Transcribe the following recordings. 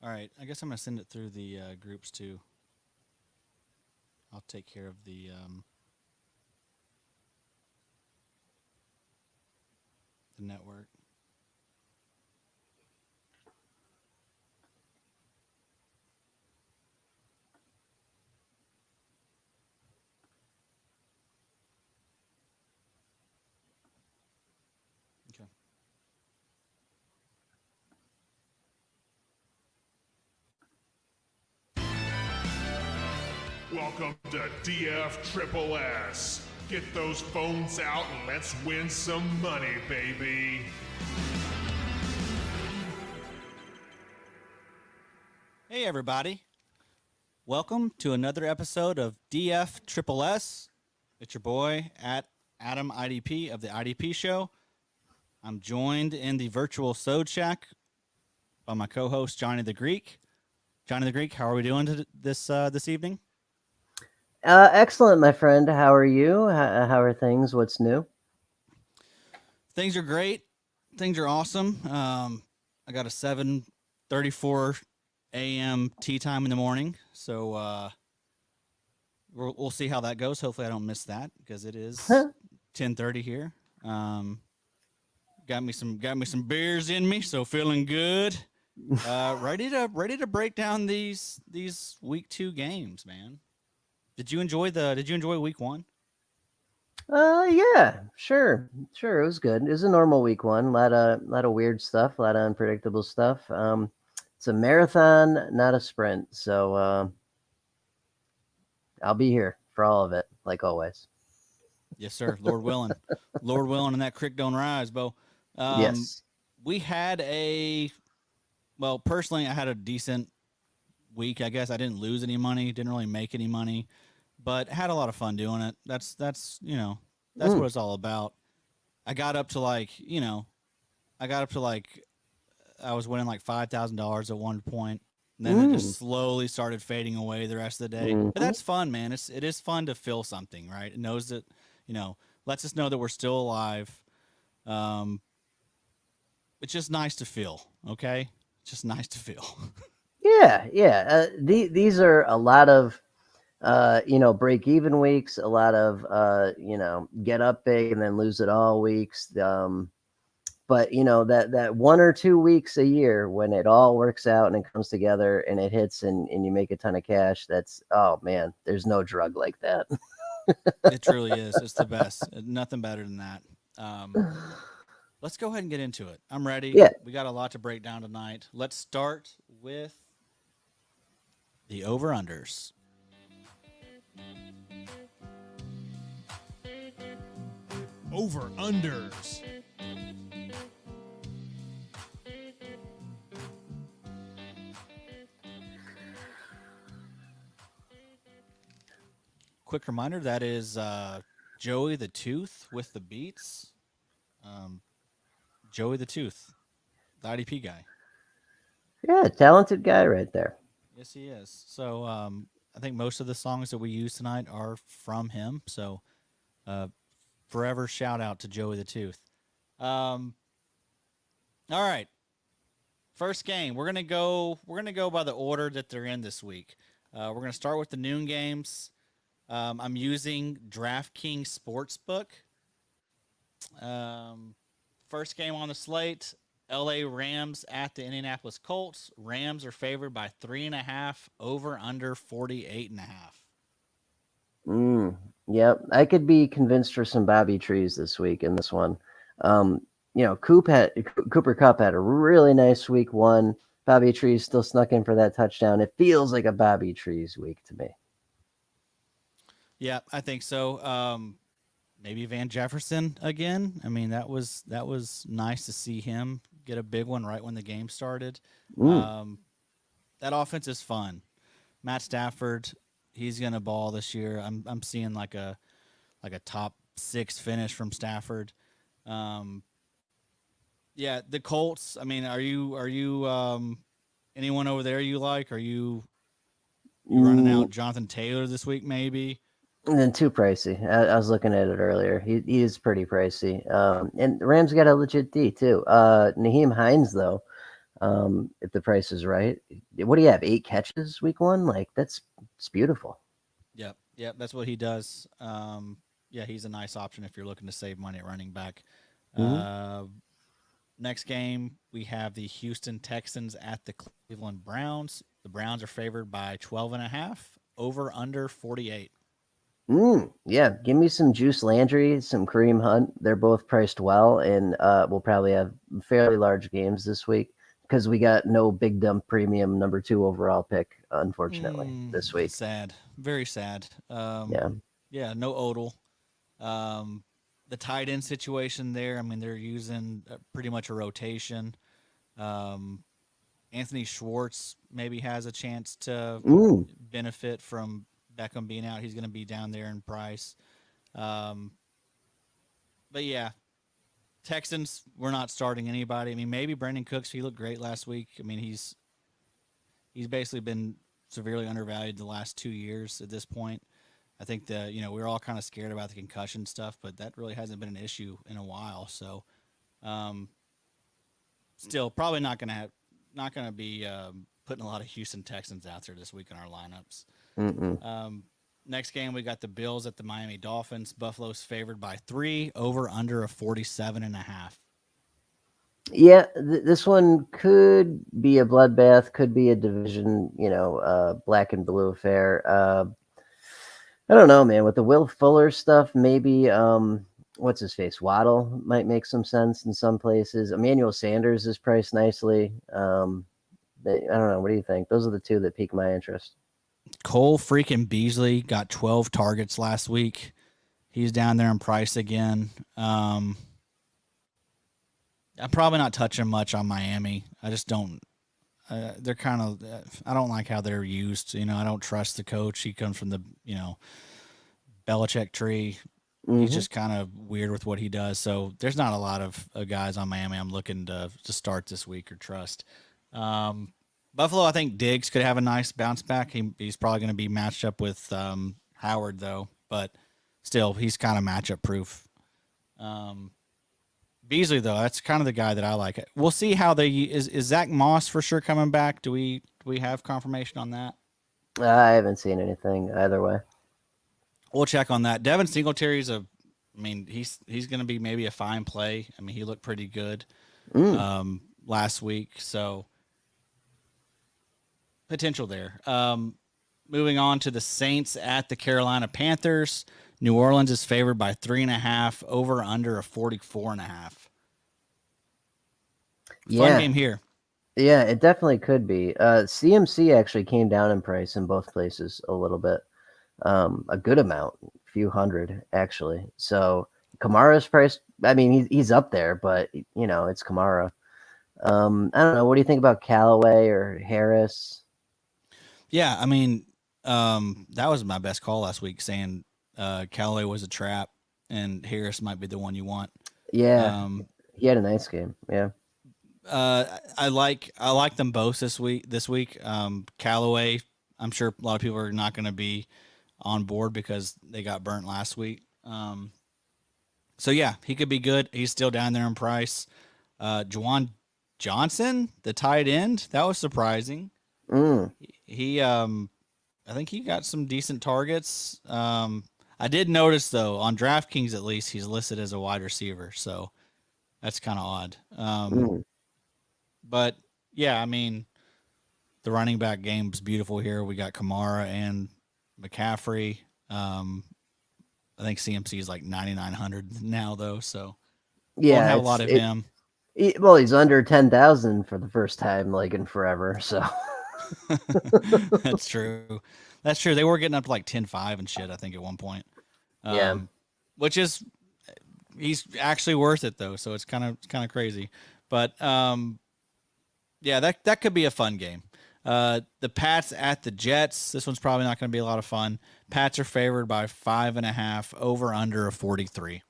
All right, I guess I'm gonna send it through the groups too. I'll take care of the network. Okay. Welcome to DF Triple S. Get those phones out and let's win some money, baby. Hey everybody, welcome to another episode of DF Triple S. It's your boy at Adam IDP of the IDP Show. I'm joined in the virtual Sode Shack by my co-host Johnny the Greek. Johnny the Greek, how are we doing this evening? Excellent, my friend. How are you? How are things? What's new? Things are great. Things are awesome. I got a 7:34 a.m. tea time in the morning, so we'll see how that goes. Hopefully, I don't miss that because it is 10:30 here. Got me some beers in me, so feeling good. Ready to break down these week 2 games, man. Did you enjoy week 1? Yeah, sure. It was good. It was a normal week 1. A lot of weird stuff, a lot of unpredictable stuff. It's a marathon, not a sprint. So I'll be here for all of it, like always. Yes, sir. Lord willing, and that creek don't rise, Bo. Yes. We had personally, I had a decent week. I guess I didn't lose any money, didn't really make any money, but had a lot of fun doing it. That's that's what it's all about. I got up to I was winning like $5,000 at one point. And then it just slowly started fading away the rest of the day. But that's fun, man. It is fun to feel something, right? It knows that, lets us know that we're still alive. It's just nice to feel, okay? It's just nice to feel. Yeah. These are a lot of break even weeks, a lot of get up big and then lose it all weeks. But that 1 or 2 weeks a year when it all works out and it comes together and it hits and you make a ton of cash, that's, oh man, there's no drug like that. It truly is. It's the best. Nothing better than that. Let's go ahead and get into it. I'm ready. Yeah. We got a lot to break down tonight. Let's start with the over-unders. Over-unders. Quick reminder, that is Joey the Tooth with the beats. Joey the Tooth, the IDP guy. Yeah, talented guy right there. Yes, he is. So I think most of the songs that we use tonight are from him. So forever shout out to Joey the Tooth. All right. First game. We're gonna go by the order that they're in this week. We're gonna start with the noon games. I'm using DraftKings Sportsbook. First game on the slate, LA Rams at the Indianapolis Colts. Rams are favored by 3.5, over under 48.5. Yep, I could be convinced for some Bobby trees this week in this one. Cooper Kupp had a really nice week 1. Bobby Trees still snuck in for that touchdown. It feels like a Bobby Trees week to me. Yeah, I think so. Maybe Van Jefferson again. I mean, that was nice to see him get a big one right when the game started. That offense is fun. Matt Stafford, he's gonna ball this year. I'm seeing like a top 6 finish from Stafford. Yeah, the Colts. I mean, are you anyone over there you like? Are you running out Jonathan Taylor this week maybe? And then too pricey. I was looking at it earlier. He is pretty pricey. And the Rams got a legit D too. Naheem Hines though, if the price is right. What do you have? 8 catches week 1? Like it's beautiful. Yep, that's what he does. Yeah, he's a nice option if you're looking to save money at running back. Mm-hmm. Next game, we have the Houston Texans at the Cleveland Browns. The Browns are favored by 12.5, over under 48. Yeah, give me some Juice Landry, some Kareem Hunt. They're both priced well, and we'll probably have fairly large games this week because we got no big dumb premium number 2 overall pick, unfortunately, this week. Sad, very sad. Yeah. Yeah, no Odell. The tight end situation there, I mean, they're using pretty much a rotation. Anthony Schwartz maybe has a chance to benefit from Beckham being out. He's going to be down there in price. But yeah, Texans, we're not starting anybody. I mean, maybe Brandon Cooks. He looked great last week. I mean, he's basically been severely undervalued the last 2 years at this point. I think that, we're all kind of scared about the concussion stuff, but that really hasn't been an issue in a while. So, still probably not going to be putting a lot of Houston Texans out there this week in our lineups. Next game, we got the Bills at the Miami Dolphins. Buffalo's favored by 3, over under a 47.5. Yeah, this one could be a bloodbath, could be a division, black and blue affair. I don't know, man. With the Will Fuller stuff, maybe what's his face? Waddle might make some sense in some places. Emmanuel Sanders is priced nicely. I don't know. What do you think? Those are the 2 that pique my interest. Cole freaking Beasley got 12 targets last week. He's down there in price again. I'm probably not touching much on Miami. I just don't. They're kind of. I don't like how they're used. I don't trust the coach. He comes from the Belichick tree. He's just kind of weird with what he does. So there's not a lot of guys on Miami I'm looking to start this week or trust. Buffalo, I think Diggs could have a nice bounce back. He's probably going to be matched up with Howard, though. But still, he's kind of matchup proof. Beasley, though, that's kind of the guy that I like. We'll see how is Zach Moss for sure coming back. Do we have confirmation on that? I haven't seen anything either way. We'll check on that. Devin Singletary's he's going to be maybe a fine play. I mean, he looked pretty good last week, so potential there. Moving on to the Saints at the Carolina Panthers. New Orleans is favored by 3.5, over under a 44.5. Fun game here. Yeah, it definitely could be. CMC actually came down in price in both places a little bit. A good amount, a few hundred actually. So Kamara's price, I mean, he's up there, but it's Kamara. I don't know. What do you think about Callaway or Harris? Yeah, I mean, that was my best call last week, saying Callaway was a trap and Harris might be the one you want. Yeah, he had a nice game. Yeah. I like them both this week. Callaway, I'm sure a lot of people are not going to be on board because they got burnt last week. So yeah, he could be good. He's still down there in price. Juwan Johnson, the tight end, that was surprising. He, I think he got some decent targets. I did notice though on DraftKings at least he's listed as a wide receiver, so that's kind of odd. But yeah, I mean, the running back game's beautiful here. We got Kamara and McCaffrey. I think CMC is like 9,900 now though, so yeah, won't have a lot of him. Well, he's under 10,000 for the first time like in forever, so. That's true. That's true. They were getting up to like 10.5 and shit, I think, at one point. Yeah. Which is, he's actually worth it though, so it's kind of crazy. But yeah, that could be a fun game. The Pats at the Jets. This one's probably not going to be a lot of fun. Pats are favored by 5.5, over under a 43.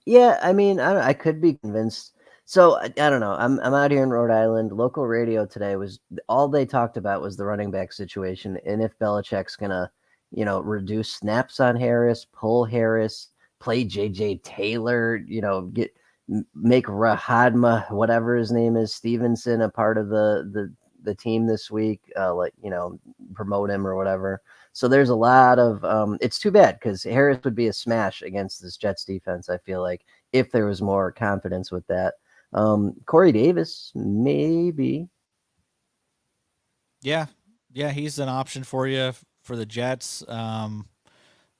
Yeah, I mean, I could be convinced. So I don't know. I'm out here in Rhode Island. Local radio today was all they talked about was the running back situation and if Belichick's gonna, reduce snaps on Harris, pull Harris, play JJ Taylor, make Rahadma, whatever his name is, Stevenson, a part of the team this week, promote him or whatever. So there's a lot of it's too bad because Harris would be a smash against this Jets defense, I feel like, if there was more confidence with that. Corey Davis, maybe. Yeah, he's an option for you for the Jets.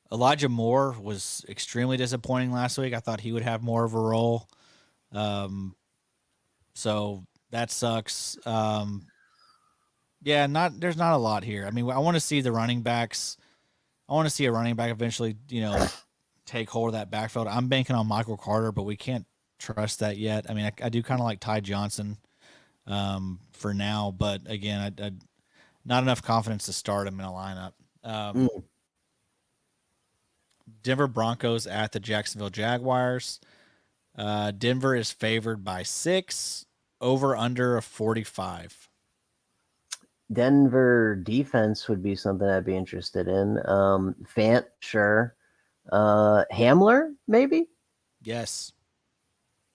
Elijah Moore was extremely disappointing last week. I thought he would have more of a role. So that sucks. There's not a lot here. I mean, I want to see the running backs. I want to see a running back eventually, take hold of that backfield. I'm banking on Michael Carter, but we can't trust that yet. I mean, I do kind of like Ty Johnson for now, but again, I not enough confidence to start him in a lineup. Denver Broncos at the Jacksonville Jaguars. Denver is favored by 6, over under a 45. Denver defense would be something I'd be interested in. Fant, sure. Hamler, maybe? Yes.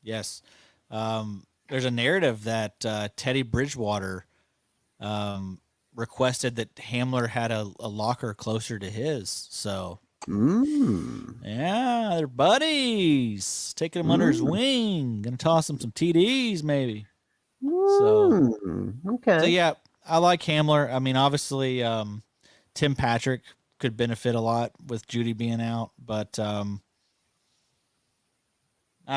There's a narrative that Teddy Bridgewater requested that Hamler had a locker closer to his. So, yeah, they're buddies. Taking him under his wing. Going to toss him some TDs, maybe. So, okay. So, yeah, I like Hamler. I mean, obviously, Tim Patrick could benefit a lot with Judy being out, but I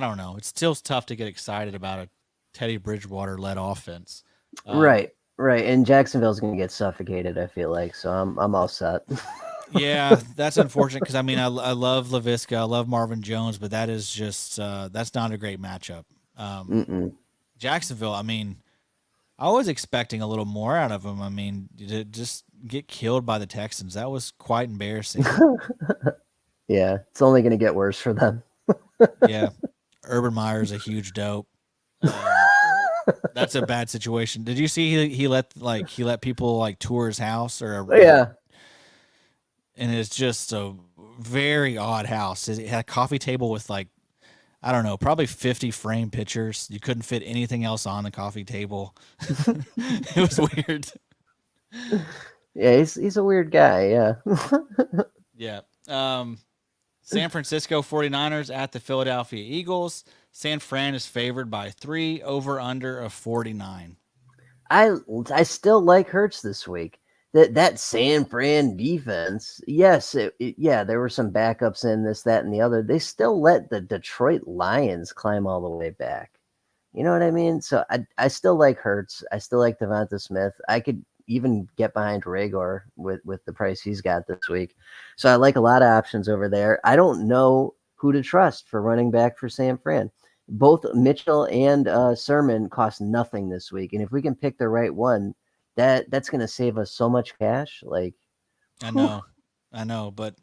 don't know. It's still tough to get excited about a Teddy Bridgewater-led offense. Right. And Jacksonville's going to get suffocated, I feel like, so I'm all set. Yeah, that's unfortunate because, I mean, I love LaVisca, I love Marvin Jones, but that is just that's not a great matchup. Jacksonville, I mean, I was expecting a little more out of them. I mean, to just get killed by the Texans, that was quite embarrassing. Yeah, it's only going to get worse for them. Yeah, Urban Meyer's a huge dope. That's a bad situation. Did you see he let people tour his house Yeah. And it's just a very odd house. It had a coffee table with I don't know, probably 50 frame pictures. You couldn't fit anything else on the coffee table. It was weird. Yeah, he's a weird guy, yeah. Yeah. San Francisco 49ers at the Philadelphia Eagles. San Fran is favored by 3, over under of 49. I still like Hurts this week. That San Fran defense, yes, there were some backups in this, that, and the other. They still let the Detroit Lions climb all the way back. You know what I mean? So I still like Hurts. I still like Devonta Smith. I could even get behind Rager with the price he's got this week. So I like a lot of options over there. I don't know who to trust for running back for San Fran. Both Mitchell and Sermon cost nothing this week, and if we can pick the right one, that's going to save us so much cash. I know, but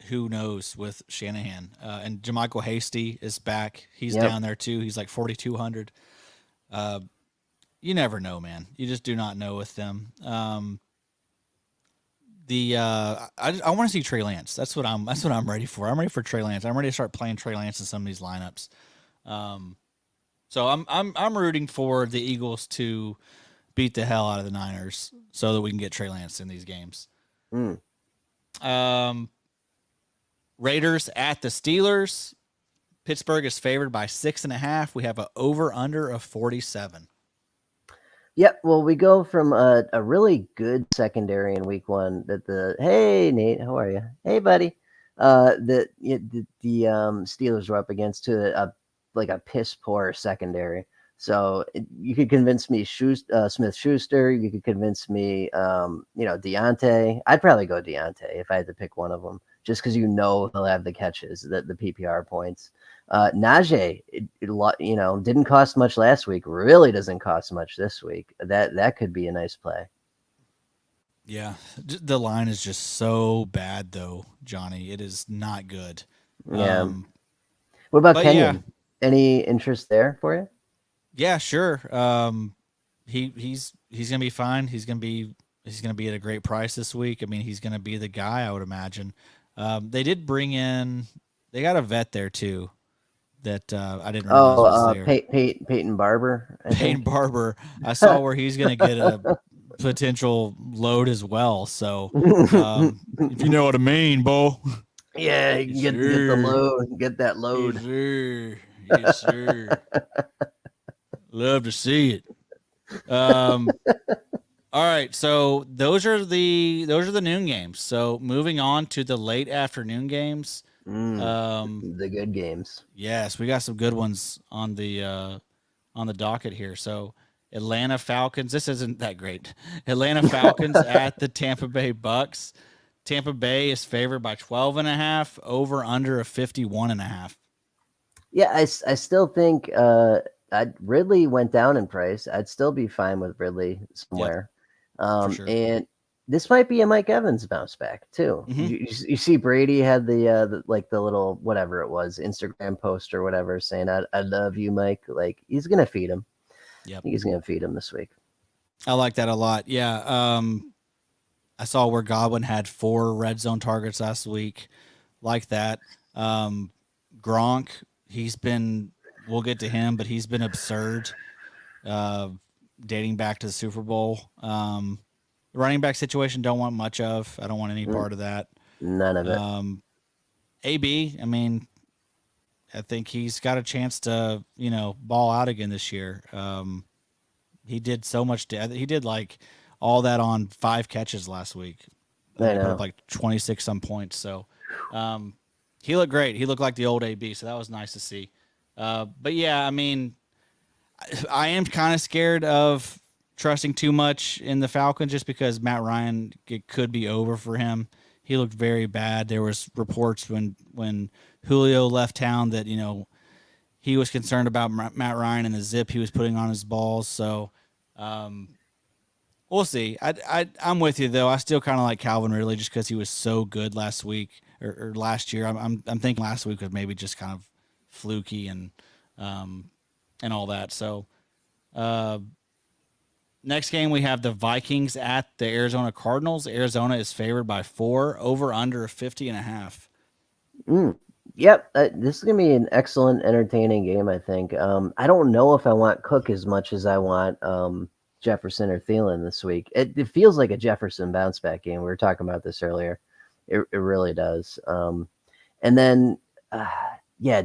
who knows with Shanahan? And JaMychal Hasty is back. He's down there too. He's like 4,200. You never know, man. You just do not know with them. I want to see Trey Lance. That's what I'm ready for. I'm ready for Trey Lance. I'm ready to start playing Trey Lance in some of these lineups. So I'm rooting for the Eagles to beat the hell out of the Niners so that we can get Trey Lance in these games. Raiders at the Steelers. Pittsburgh is favored by 6.5. We have an over under of 47. Yep. Well, we go from a really good secondary in week one hey Nate, how are you? Hey buddy. The Steelers were up against to a piss poor secondary. So you could convince me Smith Schuster. You could convince me, Deontay. I'd probably go Deontay if I had to pick one of them, just because he'll have the catches, the PPR points. Najee, didn't cost much last week. Really doesn't cost much this week. That could be a nice play. Yeah, the line is just so bad, though, Johnny. It is not good. Yeah. What about Kenyon? Yeah. Any interest there for you? Yeah, sure. He's gonna be fine. He's gonna be at a great price this week. I mean, he's gonna be the guy, I would imagine. They got a vet there too. that I didn't realize was there. Peyton Barber. Peyton Barber. I saw where he's going to get a potential load as well. So, if you know what I mean, Bo. Yeah, you can get the load, get that load. Yes, sir. Yes, sir. Love to see it. All right, so those are the noon games. So moving on to the late afternoon games. The good games. Yes, we got some good ones on the docket here. So Atlanta Falcons. This isn't that great. Atlanta Falcons at the Tampa Bay Bucks. Tampa Bay is favored by 12.5, over under a 51.5. Yeah, I still think Ridley went down in price. I'd still be fine with Ridley somewhere. For sure. And this might be a Mike Evans bounce back too. Mm-hmm. You see Brady had the little whatever it was Instagram post or whatever saying I love you, Mike. Like he's gonna feed him. Yep. I think he's gonna feed him this week. I like that a lot. Yeah. I saw where Godwin had 4 red zone targets last week. Like that. Gronk, we'll get to him, but he's been absurd dating back to the Super Bowl. The running back situation, don't want much of. I don't want any part of that. None of it. AB, I mean, I think he's got a chance to, ball out again this year. He did so much. He did like all that on 5 catches last week. I know. Put up like 26 some points. So he looked great. He looked like the old AB. So that was nice to see. But yeah, I mean, I am kind of scared of trusting too much in the Falcons just because Matt Ryan, it could be over for him. He looked very bad. There was reports when Julio left town that, he was concerned about Matt Ryan and the zip he was putting on his balls. So we'll see. I'm with you though. I still kind of like Calvin Ridley just because he was so good last week or last year. I'm thinking last week was maybe just kind of fluky and all that. So next game we have the Vikings at the Arizona Cardinals. Arizona is favored by 4, over under 50.5. Yep, this is gonna be an excellent, entertaining game. I think. I don't know if I want Cook as much as I want Jefferson or Thielen this week. It feels like a Jefferson bounce back game. We were talking about this earlier. It really does. And then,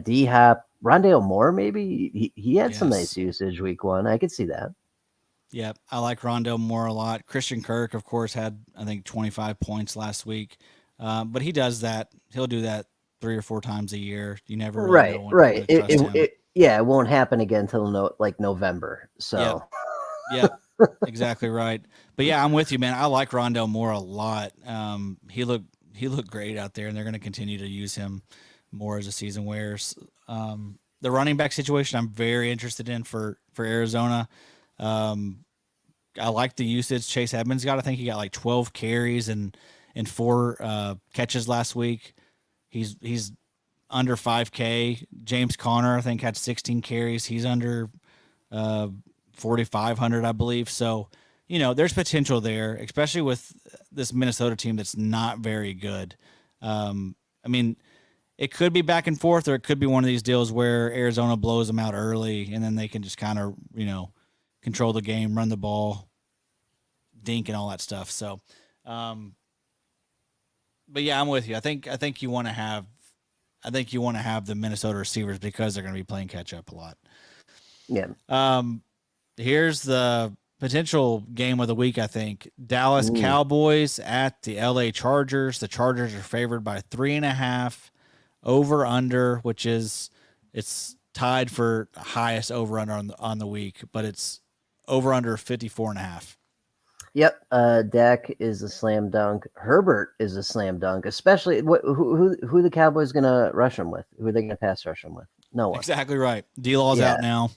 D Hop, Rondale Moore. Maybe he had some nice usage week 1. I could see that. Yeah, I like Rondale Moore a lot. Christian Kirk, of course, had I think 25 points last week, but he does that. He'll do that 3 or 4 times a year. You never really know when to trust him. It won't happen again until November. So, yep, exactly right. But yeah, I'm with you, man. I like Rondale Moore a lot. He looked great out there, and they're going to continue to use him more as the season wears. The running back situation, I'm very interested in for Arizona. I like the usage Chase Edmonds got. I think he got like 12 carries and 4 catches last week. He's under 5K. James Conner, I think, had 16 carries. He's under 4,500, I believe. So, there's potential there, especially with this Minnesota team that's not very good. I mean, it could be back and forth, or it could be one of these deals where Arizona blows them out early, and then they can just kind of, control the game, run the ball, dink, and all that stuff. So, but yeah, I'm with you. I think you want to have the Minnesota receivers because they're going to be playing catch up a lot. Yeah. Here's the potential game of the week. I think Dallas Cowboys at the LA Chargers. The Chargers are favored by 3.5, over under, which is it's tied for highest over under on the week, but it's over under 54.5. Yep, Dak is a slam dunk. Herbert is a slam dunk, especially who the Cowboys going to rush him with? Who are they going to pass rush him with? No one. Exactly right. D-Law's out now.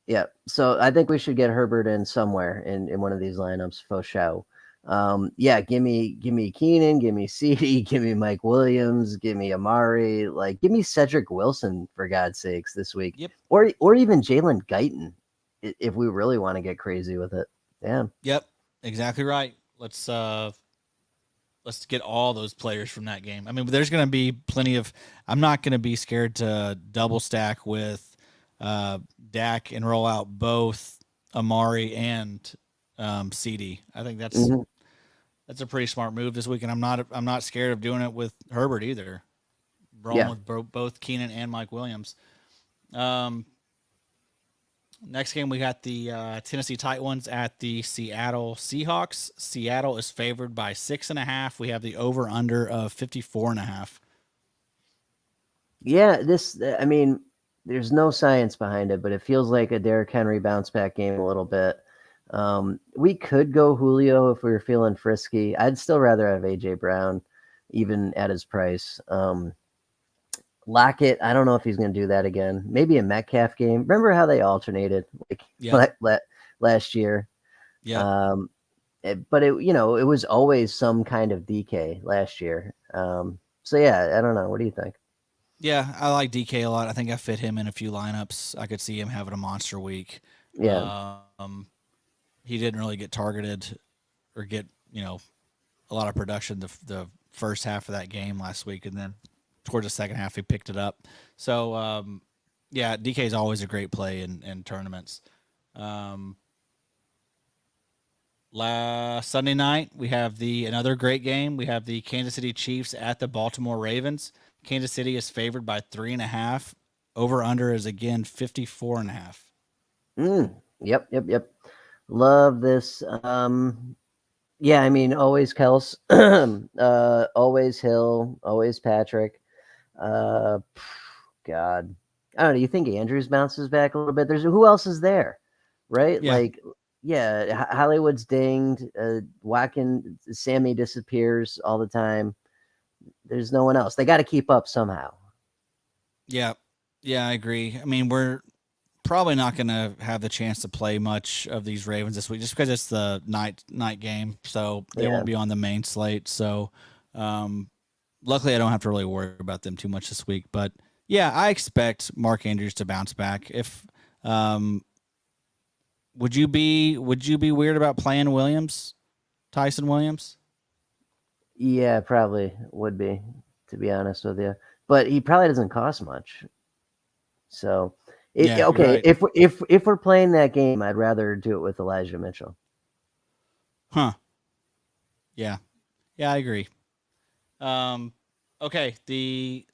Yeah, so I think we should get Herbert in somewhere in one of these lineups for show. Give me Keenan, give me CeeDee, give me Mike Williams, give me Amari, give me Cedric Wilson for God's sakes this week. Yep. Or even Jalen Guyton if we really want to get crazy with it. Yeah. Yep. Exactly right. Let's let's get all those players from that game. I mean, there's going to be plenty of. I'm not going to be scared to double stack with Dak and roll out both Amari and CD. I think that's a pretty smart move this week, and I'm not scared of doing it with Herbert either. Rolling with both Keenan and Mike Williams. Next game, we got the Tennessee Titans at the Seattle Seahawks. Seattle is favored by 6.5. We have the over/under of 54.5. Yeah, I mean, there's no science behind it, but it feels like a Derrick Henry bounce back game a little bit. We could go Julio if we were feeling frisky. I'd still rather have AJ Brown, even at his price. Lockett, I don't know if he's going to do that again. Maybe a Metcalf game. Remember how they alternated last year? Yeah. But it was always some kind of DK last year. So yeah, I don't know. What do you think? Yeah, I like DK a lot. I think I fit him in a few lineups. I could see him having a monster week. Yeah. He didn't really get targeted or get, a lot of production the first half of that game last week, and then towards the second half he picked it up. So yeah, DK is always a great play in tournaments. Last Sunday night we have another great game. We have the Kansas City Chiefs at the Baltimore Ravens. Kansas City is favored by 3.5. Over under is again 54.5. Yep. Love this. Yeah, I mean, always Kels, always Hill, always Patrick. God, I don't know. You think Andrews bounces back a little bit? Who else is there, right? Yeah. Hollywood's dinged. Watkins, Sammy disappears all the time. There's no one else. They got to keep up somehow. Yeah, I agree. I mean, we're probably not going to have the chance to play much of these Ravens this week just because it's the night game, so they won't be on the main slate. So luckily I don't have to really worry about them too much this week. But yeah, I expect Mark Andrews to bounce back. If would you be weird about playing Tyson Williams? Yeah, probably would be, to be honest with you. But he probably doesn't cost much. So okay, right. if we're playing that game, I'd rather do it with Elijah Mitchell. Huh. Yeah, I agree. Okay, the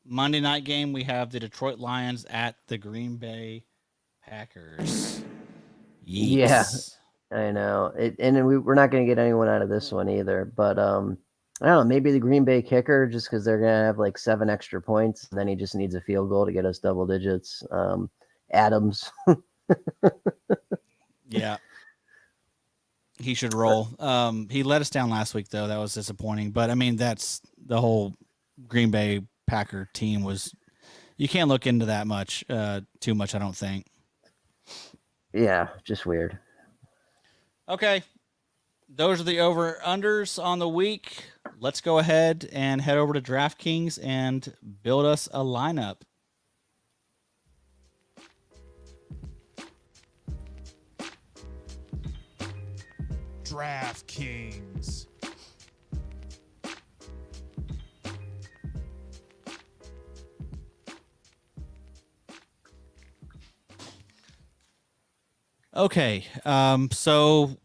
Monday night game, we have the Detroit Lions at the Green Bay Packers. Yeeks. Yeah, I know. And we're not going to get anyone out of this one either. But I don't know, maybe the Green Bay kicker, just because they're going to have like 7 extra points. And then he just needs a field goal to get us double digits. Adams. Yeah. He should roll. He let us down last week, though. That was disappointing. But, I mean, that's the whole Green Bay Packer team was – you can't look into that too much, I don't think. Yeah, just weird. Okay. Those are the over-unders on the week. Let's go ahead and head over to DraftKings and build us a lineup. DraftKings. Okay, so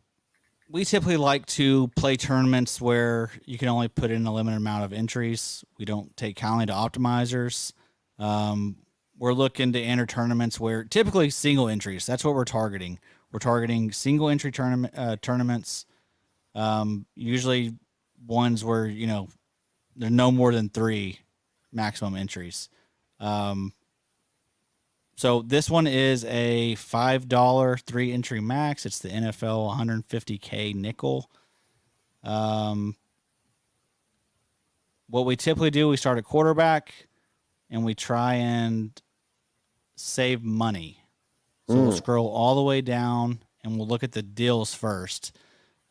we typically like to play tournaments where you can only put in a limited amount of entries. We don't take kindly to optimizers. We're looking to enter tournaments where typically single entries. That's what we're targeting. We're targeting single entry tournaments. Usually ones where there's no more than 3 maximum entries. So this one is a $5 3-entry max. It's the NFL 150K nickel. What we typically do, we start at quarterback, and we try and save money. So we'll scroll all the way down, and we'll look at the deals first,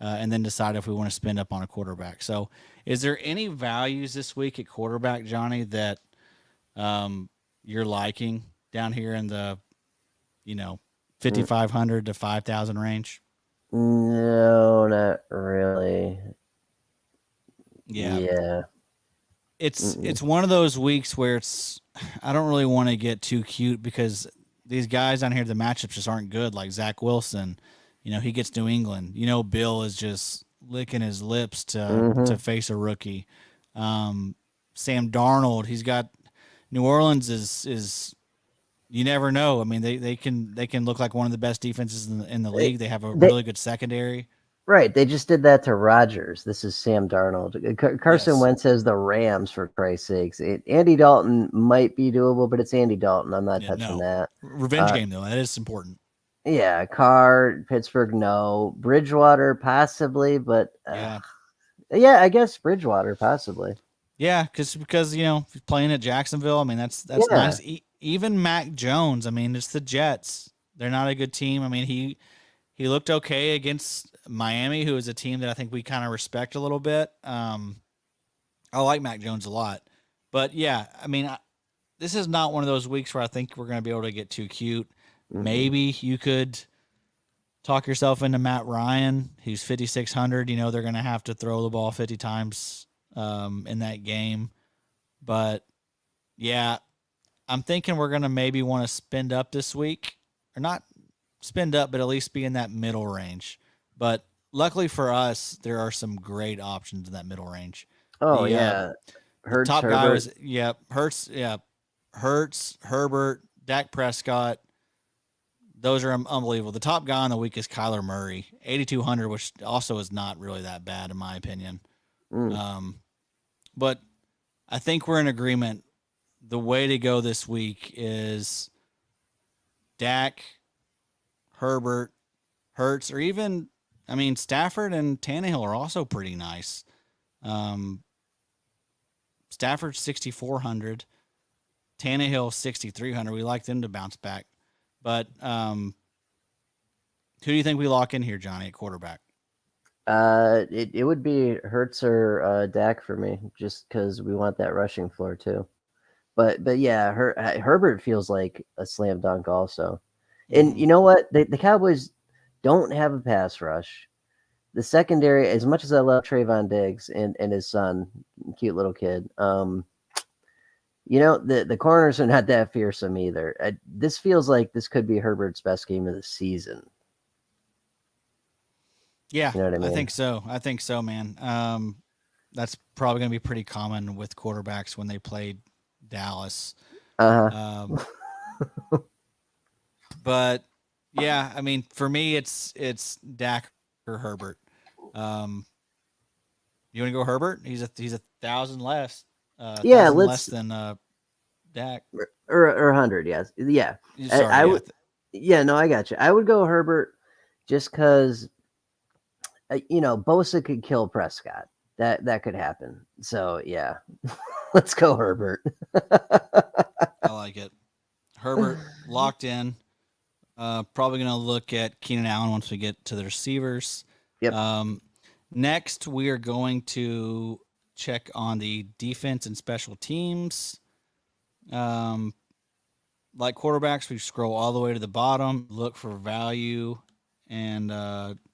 and then decide if we want to spend up on a quarterback. So is there any values this week at quarterback, Johnny, that you're liking down here in the 5,500 to 5,000 range? No, not really. Yeah. It's one of those weeks where I don't really want to get too cute because these guys down here, the matchups just aren't good. Like Zach Wilson, he gets New England. Bill is just licking his lips to face a rookie. Sam Darnold, he's got New Orleans is you never know. I mean, they can look like one of the best defenses in the league. They have a really good secondary. Right. They just did that to Rodgers. This is Sam Darnold. Carson Yes. Wentz has the Rams, for Christ's sakes. Andy Dalton might be doable, but it's Andy Dalton. I'm not touching that. Revenge game, though. That is important. Yeah. Carr, Pittsburgh, no. Bridgewater, possibly, but yeah, I guess Bridgewater, possibly. Yeah, because playing at Jacksonville, I mean that's nice. Even Mac Jones, I mean it's the Jets. They're not a good team. I mean he looked okay against Miami, who is a team that I think we kind of respect a little bit. I like Mac Jones a lot, but yeah, I mean this is not one of those weeks where I think we're going to be able to get too cute. Mm-hmm. Maybe you could talk yourself into Matt Ryan. He's 5,600. They're going to have to throw the ball 50 times. In that game, but yeah, I'm thinking we're gonna maybe want to spend up this week, or not spend up, but at least be in that middle range. But luckily for us, there are some great options in that middle range. Oh yeah, Hurts, top Herbert. Guy was Hurts, Hurts, Herbert, Dak Prescott. Those are unbelievable. The top guy on the week is Kyler Murray, 8,200, which also is not really that bad in my opinion. But I think we're in agreement. The way to go this week is Dak, Herbert, Hurts, or even, Stafford and Tannehill are also pretty nice. Stafford 6,400, Tannehill 6,300. We like them to bounce back. But who do you think we lock in here, Johnny, at quarterback? It would be Hurts or Dak for me, just because we want that rushing floor too. But yeah, Herbert feels like a slam dunk also. And you know what? The Cowboys don't have a pass rush. The secondary, as much as I love Trayvon Diggs and his son, cute little kid, the corners are not that fearsome either. This feels like this could be Herbert's best game of the season. Yeah, you know what I mean? I think so, man. That's probably going to be pretty common with quarterbacks when they played Dallas. But yeah, for me, it's Dak or Herbert. You want to go Herbert? He's 1,000 less. Less than Dak or 100. Yes, yeah. Sorry, I would. Yeah, no, I got you. I would go Herbert just because. Bosa could kill Prescott. That could happen. So yeah, let's go Herbert. I like it. Herbert locked in. Probably going to look at Keenan Allen once we get to the receivers. Yep. Next, we are going to check on the defense and special teams. Like quarterbacks, we scroll all the way to the bottom, look for value, and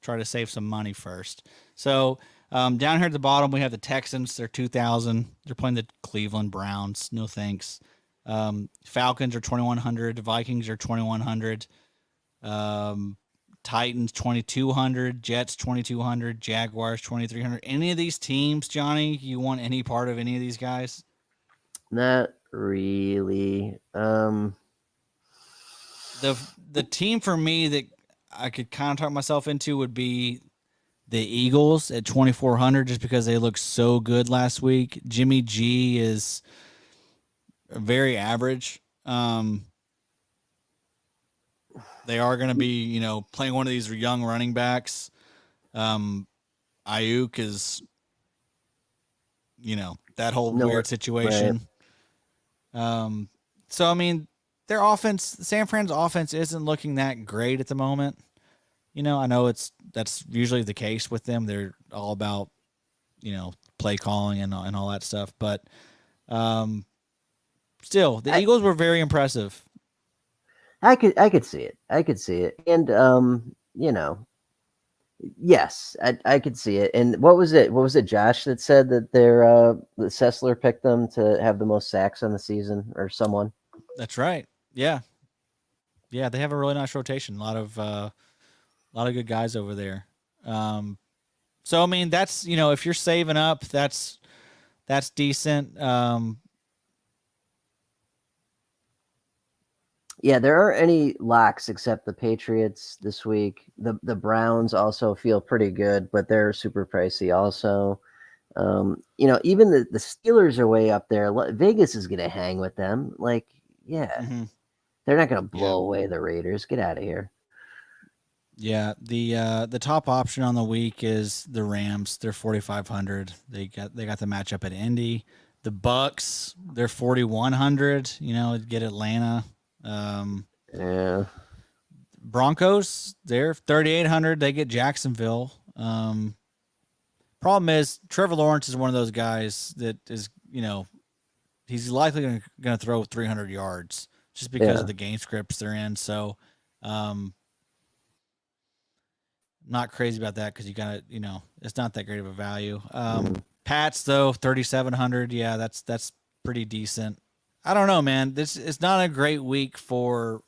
try to save some money first. So down here at the bottom, we have the Texans. They're 2,000. They're playing the Cleveland Browns. No thanks. Falcons are 2,100. Vikings are 2,100. Titans 2,200. Jets 2,200. Jaguars 2,300. Any of these teams, Johnny, you want any part of any of these guys? Not really. The team for me that I could kind of talk myself into would be the Eagles at 2,400, just because they looked so good last week. Jimmy G is very average. They are going to be, playing one of these young running backs. Ayuk is, that whole weird situation. Right. Their offense, San Fran's offense isn't looking that great at the moment. I know that's usually the case with them. They're all about, play calling and all that stuff. But still, the Eagles were very impressive. I could see it. And Yes, I could see it. And what was it? What was it? Josh that said that that Sessler picked them to have the most sacks on the season, or someone. That's right. Yeah, yeah, they have a really nice rotation. A lot of good guys over there. So I mean, that's if you're saving up, that's decent. Yeah, there aren't any locks except the Patriots this week. The Browns also feel pretty good, but they're super pricey also. Even the Steelers are way up there. Vegas is going to hang with them. Like, yeah, Mm-hmm. they're not going to Yeah, blow away the Raiders. Get out of here. yeah. The top option on the week is the Rams. They're 4,500. They got the matchup at Indy. The Bucks, they're 4,100. Get Atlanta. Yeah. Broncos, they're 3,800. They get Jacksonville. Problem is, Trevor Lawrence is one of those guys that is, he's likely going to throw 300 yards just because of the game scripts they're in. So, not crazy about that because you got to, it's not that great of a value. Pats though, 3,700. Yeah, that's pretty decent. I don't know, man. This is not a great week for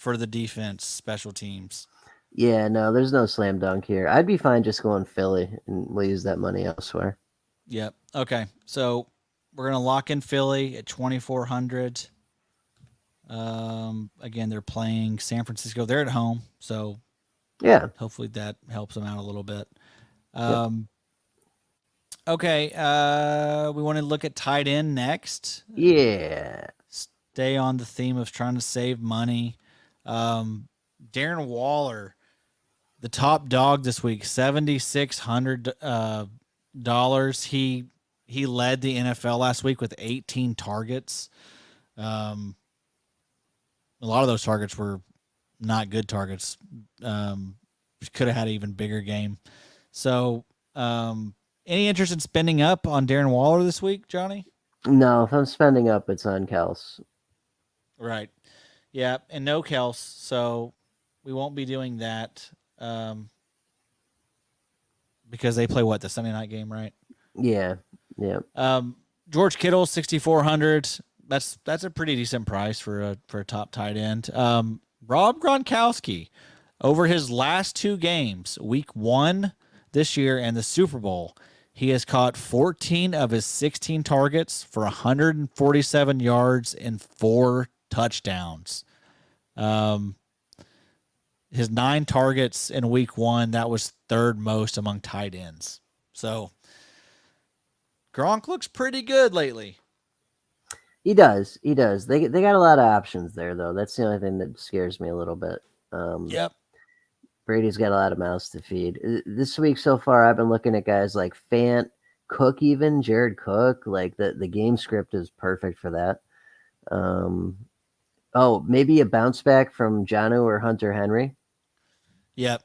the defense, special teams. Yeah, no, there's no slam dunk here. I'd be fine just going Philly, and we'll use that money elsewhere. Yep. Okay. So we're gonna lock in Philly at 2,400. Again, they're playing San Francisco. They're at home, so Yeah. hopefully that helps them out a little bit. Yep. Okay. We want to look at tight end next. Yeah. Stay on the theme of trying to save money. Darren Waller, the top dog this week, $7,600. He led the NFL last week with 18 targets. A lot of those targets were not good targets. Could have had an even bigger game. So, any interest in spending up on Darren Waller this week, Johnny? No, if I'm spending up, it's on Kels. Right. Yeah, and no Kels, so we won't be doing that because they play the Sunday night game, right? Yeah. Yeah. George Kittle, 6,400. That's a pretty decent price for a top tight end. Rob Gronkowski, over his last two games, week 1 this year and the Super Bowl, he has caught 14 of his 16 targets for 147 yards and 4 touchdowns. His 9 targets in week 1, that was third most among tight ends. So Gronk looks pretty good lately. He does. He does. They got a lot of options there, though. That's the only thing that scares me a little bit. Yep. Brady's got a lot of mouths to feed. This week so far, I've been looking at guys like Fant, Cook, even Jared Cook. Like the game script is perfect for that. Maybe a bounce back from Johny or Hunter Henry. Yep.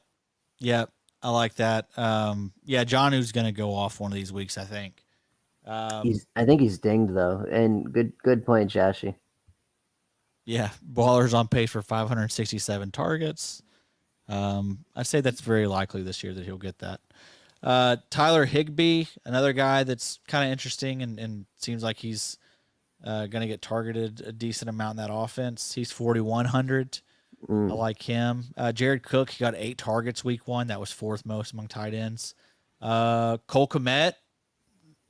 I like that. Jonnu's going to go off one of these weeks, I think. I think he's dinged though, and good point, Joshy. Yeah, Waller's on pace for 567 targets. I'd say that's very likely this year that he'll get that. Tyler Higbee, another guy that's kind of interesting and seems like he's going to get targeted a decent amount in that offense. He's 4,100. I like him. Jared Cook, he got 8 targets week 1. That was 4th most among tight ends. Cole Kmet,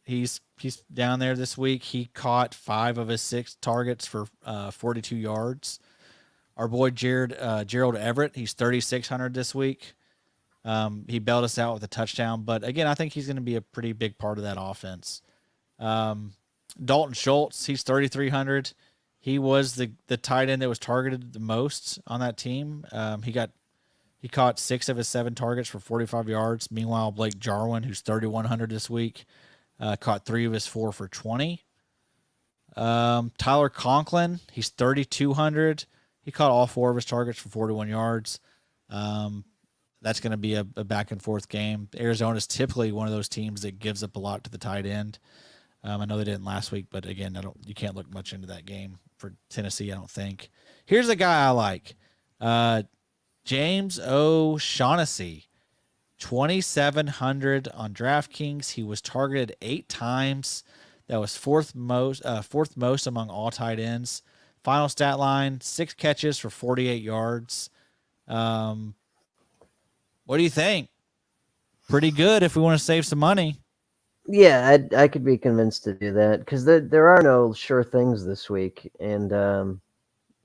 he's down there this week. He caught 5 of his 6 targets for 42 yards. Our boy Gerald Everett, he's 3,600 this week. He bailed us out with a touchdown, but again, I think he's going to be a pretty big part of that offense. Dalton Schultz, he's 3,300. He was the tight end that was targeted the most on that team. He caught 6 of his 7 targets for 45 yards. Meanwhile, Blake Jarwin, who's 3,100 this week, caught 3 of his 4 for 20. Tyler Conklin, he's 3,200. He caught all 4 of his targets for 41 yards. That's going to be a back and forth game. Arizona's typically one of those teams that gives up a lot to the tight end. I know they didn't last week, but again, you can't look much into that game for Tennessee, I don't think. Here's a guy I like. James O'Shaughnessy, 2,700 on DraftKings. He was targeted 8 times. That was fourth most among all tight ends. Final stat line: 6 catches for 48 yards. What do you think? Pretty good if we want to save some money. Yeah, I could be convinced to do that because there are no sure things this week, and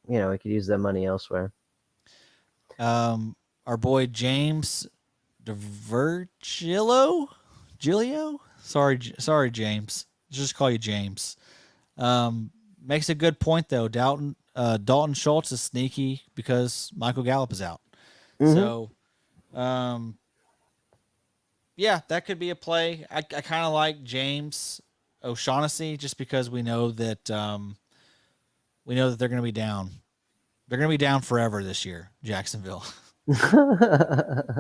we could use that money elsewhere. Our boy James DeVergilio, Gilio. Sorry, James. Just call you James. Makes a good point though. Dalton Schultz is sneaky because Michael Gallup is out. So, yeah, that could be a play. I kind of like James O'Shaughnessy just because we know that they're going to be down. They're going to be down forever this year, Jacksonville. All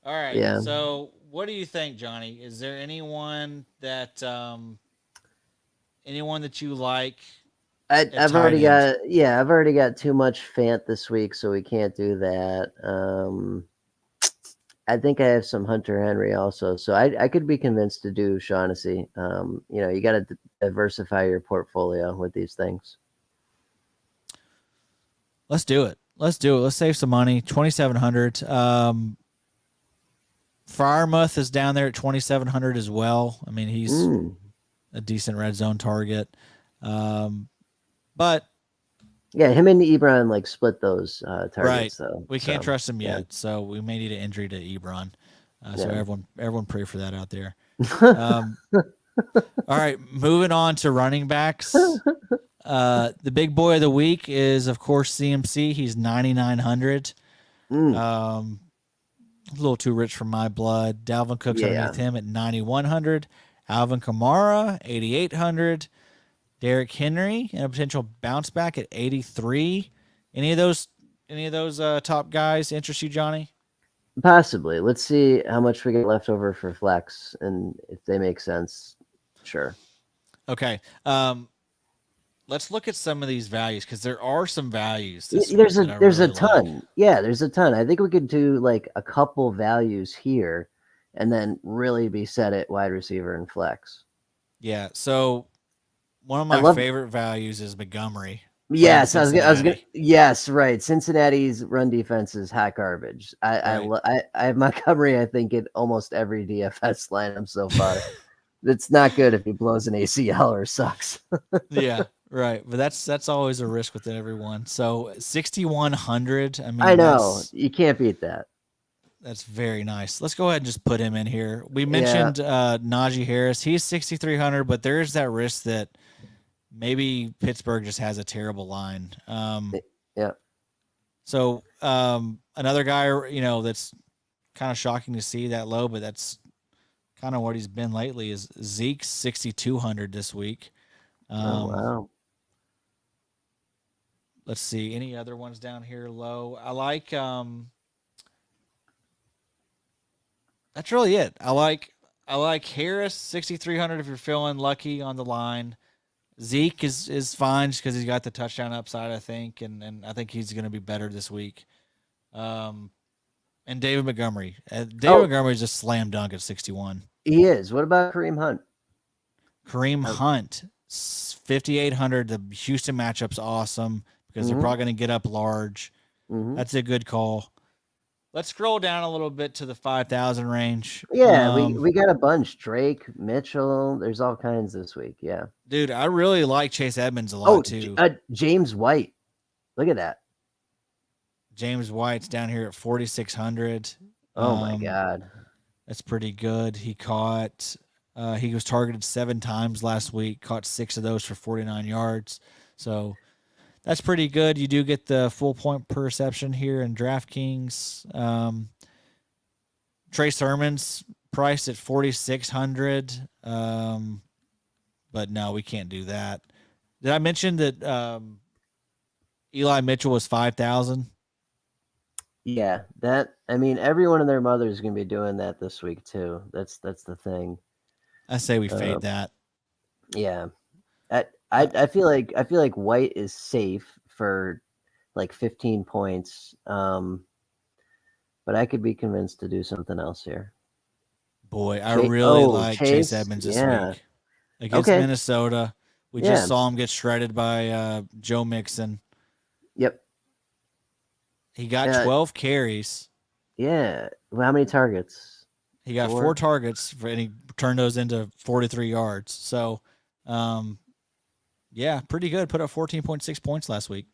right. Yeah. So, what do you think, Johnny? Is there anyone that you like? I've already got too much Fant this week, so we can't do that. I think I have some Hunter Henry also, so I could be convinced to do Shaughnessy. You got to diversify your portfolio with these things. Let's do it. Let's save some money. 2,700. Friermuth is down there at 2,700 as well. I mean, he's a decent red zone target. But yeah, him and Ebron split those targets. Right. So we can't trust him yet, so we may need an injury to Ebron. So everyone pray for that out there. All right, moving on to running backs. The big boy of the week is, of course, CMC. He's 9,900. A little too rich for my blood. Dalvin Cook's underneath him at 9,100. Alvin Kamara, 8,800. Derrick Henry and a potential bounce back at 83. Any of those top guys interest you, Johnny? Possibly. Let's see how much we get left over for flex, and if they make sense, sure. Okay. Let's look at some of these values because there are some values. There's a ton. Like. Yeah, there's a ton. I think we could do a couple values here, and then really be set at wide receiver and flex. Yeah. So. One of my favorite values is Montgomery. Yes, I was gonna. Yes, right. Cincinnati's run defense is hot garbage. I have Montgomery. I think in almost every DFS lineup so far. It's not good if he blows an ACL or sucks. Yeah, right. But that's always a risk within everyone. So 6,100. I mean, I know you can't beat that. That's very nice. Let's go ahead and just put him in here. We mentioned Najee Harris. He's 6,300, but there's that risk that maybe Pittsburgh just has a terrible line. Yeah. So another guy, that's kind of shocking to see that low, but that's kind of what he's been lately is Zeke 6,200 this week. Oh, wow. Let's see. Any other ones down here low? I like that's really it. I like Harris 6,300 if you're feeling lucky on the line. Zeke is fine just because he's got the touchdown upside, I think, and I think he's going to be better this week. And David Montgomery. Montgomery is just slam dunk at 61. He is. What about Kareem Hunt? Kareem Hunt, 5,800. The Houston matchup's awesome because they're probably going to get up large. That's a good call. Let's scroll down a little bit to the 5,000 range. Yeah, we got a bunch. Drake, Mitchell. There's all kinds this week. Yeah, dude, I really like Chase Edmonds a lot too. James White. Look at that. James White's down here at 4,600. Oh my God, that's pretty good. He was targeted 7 times last week. Caught 6 of those for 49 yards. So. That's pretty good. You do get the full point per reception here in DraftKings. Trey Sermon's priced at 4,600. But no, we can't do that. Did I mention that Eli Mitchell was 5,000? Yeah, everyone and their mother is going to be doing that this week too. That's the thing. I say we fade that. Yeah. I feel like White is safe for 15 points. But but I could be convinced to do something else here. Boy, I really like Chase Chase. Edmonds this Yeah. week against Okay. Minnesota. We Yeah. just saw him get shredded by Joe Mixon. Yep. He got 12 carries. Yeah. Well, how many targets? He got 4 targets, and he turned those into 43 yards. So, yeah, pretty good. Put up 14.6 points last week.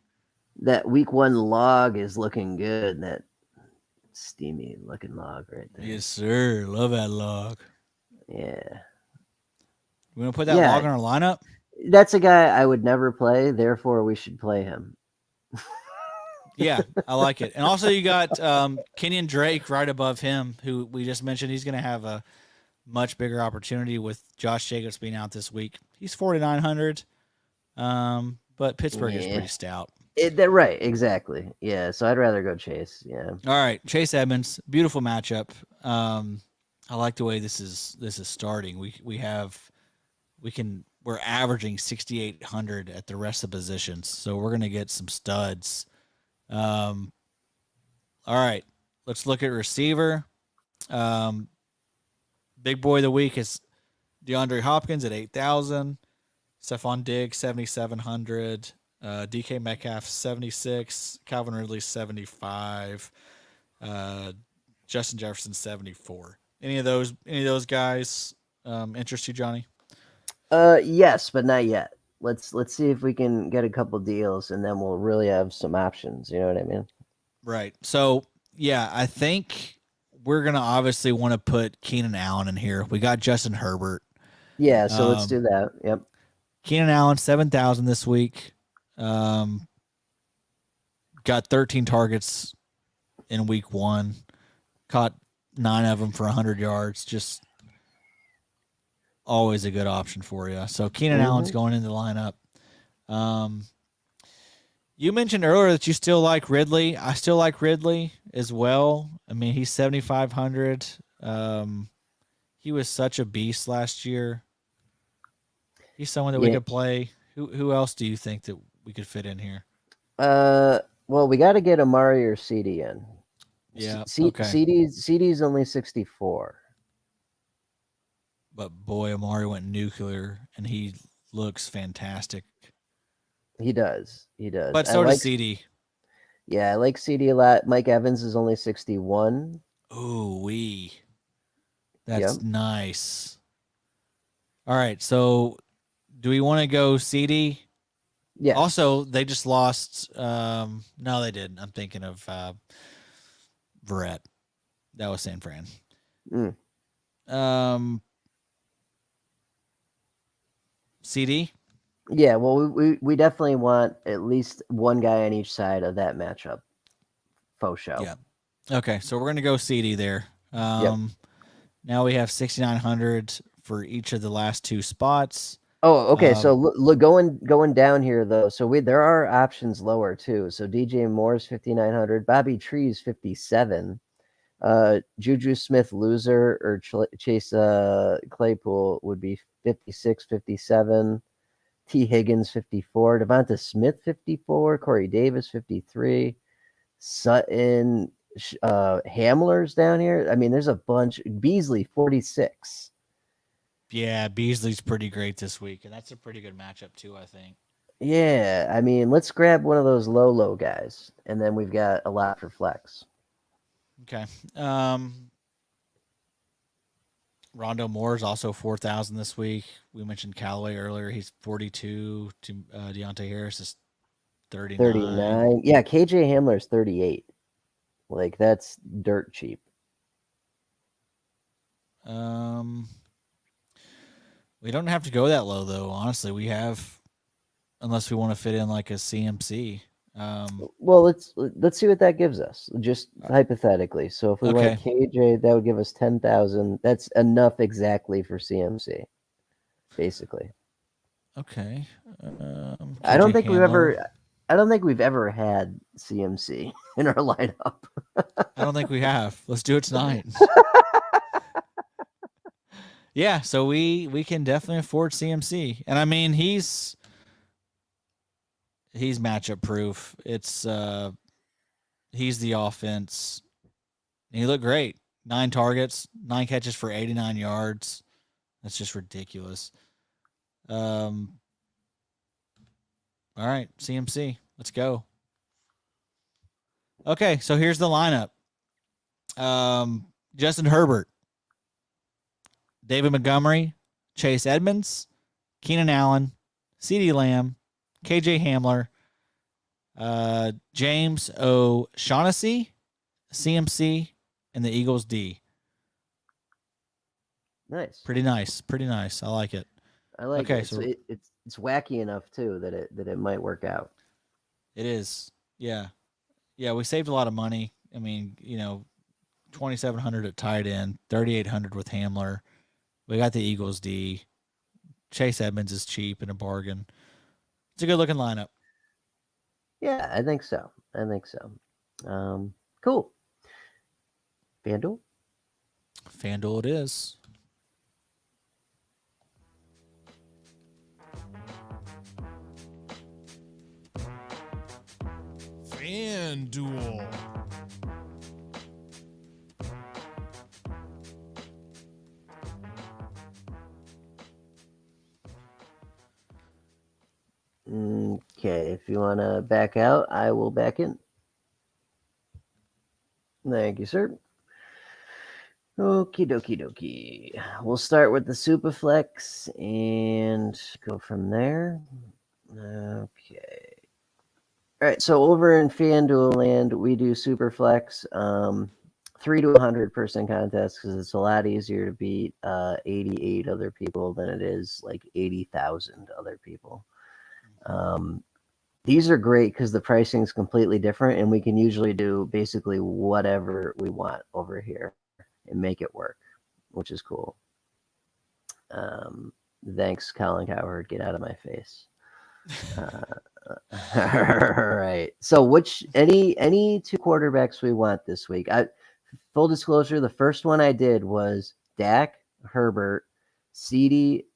That week 1 log is looking good. That steamy looking log right there. Yes, sir. Love that log. Yeah. We want to put that log in our lineup? That's a guy I would never play. Therefore, we should play him. Yeah, I like it. And also you got Kenyon Drake right above him, who we just mentioned. He's going to have a much bigger opportunity with Josh Jacobs being out this week. He's 4,900, but Pittsburgh is pretty stout. Right, exactly. Yeah, so I'd rather go Chase. Yeah. All right, Chase Edmonds, beautiful matchup. I like the way this is starting. We're averaging 6,800 at the rest of the positions, so we're going to get some studs. All right, let's look at receiver. Big boy of the week is DeAndre Hopkins at 8,000. Stephon Diggs 7,700. DK Metcalf 76. Calvin Ridley 75. Justin Jefferson 74. Any of those guys interest you, Johnny? Yes, but not yet. Let's see if we can get a couple deals, and then we'll really have some options. You know what I mean? Right. So yeah, I think we're gonna obviously want to put Keenan Allen in here. We got Justin Herbert. Yeah, so let's do that. Yep. Keenan Allen 7,000 this week. Got 13 targets in week 1. Caught 9 of them for 100 yards. Just always a good option for you. So Keenan Allen's going in the lineup. You mentioned earlier that you still like Ridley. I still like Ridley as well. I mean, he's 7,500. He was such a beast last year. He's someone that we could play. Who else do you think that we could fit in here? Well, we got to get Amari or CD in. Yeah. Okay. CD's only 64. But boy, Amari went nuclear, and he looks fantastic. He does. But so does CD. Yeah, I like CD a lot. Mike Evans is only 61. Ooh, that's nice. All right, so do we want to go CD? Yeah. Also, they just lost. No, they didn't. I'm thinking of Verrett. That was San Fran. CD? Yeah, well, we definitely want at least one guy on each side of that matchup. Faux show. Yeah. Okay, so we're going to go CD there. Now we have 6,900 for each of the last 2 spots. Oh, okay. So look, going down here though. So there are options lower too. So DJ Moore's 5,900, Bobby Tree's 57, Juju Smith loser or Chase Claypool would be 56, 57. T. Higgins 54, Devonta Smith 54, Corey Davis 53, Sutton, Hamler's down here. I mean, there's a bunch. Beasley 46. Yeah, Beasley's pretty great this week, and that's a pretty good matchup too, I think. Yeah, I mean, let's grab one of those low guys, and then we've got a lot for flex. Okay. Rondo Moore is also 4,000 this week. We mentioned Callaway earlier. He's 42. Deontay Harris is 39. 39. Yeah, KJ Hamler is 38. Like, that's dirt cheap. We don't have to go that low, though. Honestly, we have, unless we want to fit in like a CMC. Well, let's see what that gives us, just hypothetically. So if we went KJ, that would give us 10,000. That's enough exactly for CMC, basically. Okay. I don't think we've ever had CMC in our lineup. I don't think we have. Let's do it tonight. Yeah, so we can definitely afford CMC, and I mean he's matchup proof. It's he's the offense. And he looked great. 9 targets, 9 catches for 89 yards. That's just ridiculous. All right, CMC. Let's go. Okay, so here's the lineup. Justin Herbert, David Montgomery, Chase Edmonds, Keenan Allen, CeeDee Lamb, KJ Hamler, James O'Shaughnessy, CMC, and the Eagles D. Nice. Pretty nice. Pretty nice. I like it. I like Okay, it. so It's wacky enough too that it might work out. it is. Yeah. Yeah, we saved a lot of money. I mean, 2,700 at tight end, 3,800 with Hamler. We got the Eagles D. Chase Edmonds is cheap and a bargain. It's a good looking lineup. Yeah, I think so. Cool. FanDuel? FanDuel it is. FanDuel. Okay, if you want to back out, I will back in. Thank you, sir. Okie dokie. We'll start with the Superflex and go from there. Okay. All right, so over in FanDuel land, we do Superflex, 3 to 100% contest because it's a lot easier to beat 88 other people than it is like 80,000 other people. These are great because the pricing is completely different, and we can usually do basically whatever we want over here and make it work, which is cool. Thanks, Colin Cowherd. Get out of my face. All right. So any 2 quarterbacks we want this week? Full disclosure, the first one I did was Dak, Herbert, CeeDee,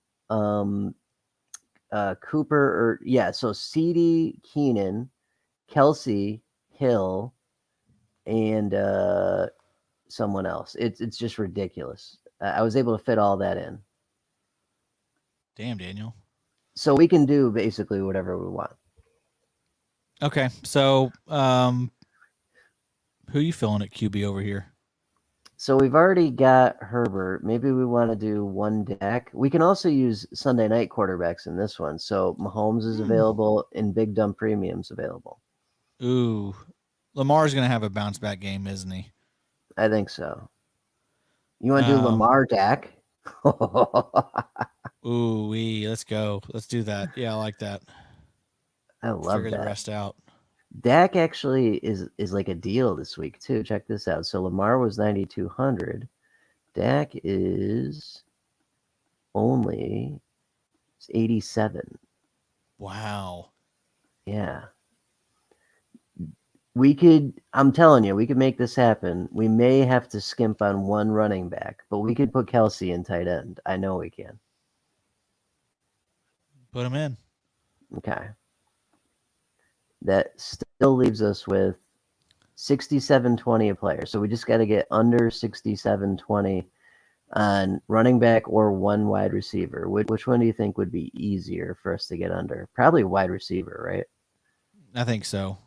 Cooper, so CeeDee, Keenan, Kelsey, Hill, and someone else. It's just ridiculous. I was able to fit all that in. Damn, Daniel. So we can do basically whatever we want. Okay, so who you feeling at QB over here? So we've already got Herbert. Maybe we want to do one Dak. We can also use Sunday night quarterbacks in this one. So Mahomes is available and Big Dumb Premium's available. Ooh, Lamar's going to have a bounce back game, isn't he? I think so. You want to do Lamar Dak? Ooh, let's go. Let's do that. Yeah, I like that. I love Figure that. the rest out. Dak actually is like a deal this week too. Check this out. So Lamar was 9,200. Dak is only 87. Wow. Yeah. I'm telling you, we could make this happen. We may have to skimp on one running back, but we could put Kelsey in tight end. I know we can. Put him in. Okay. That still leaves us with 67.20 a player. So we just got to get under 67.20 on running back or one wide receiver. Which one do you think would be easier for us to get under? Probably wide receiver, right? I think so.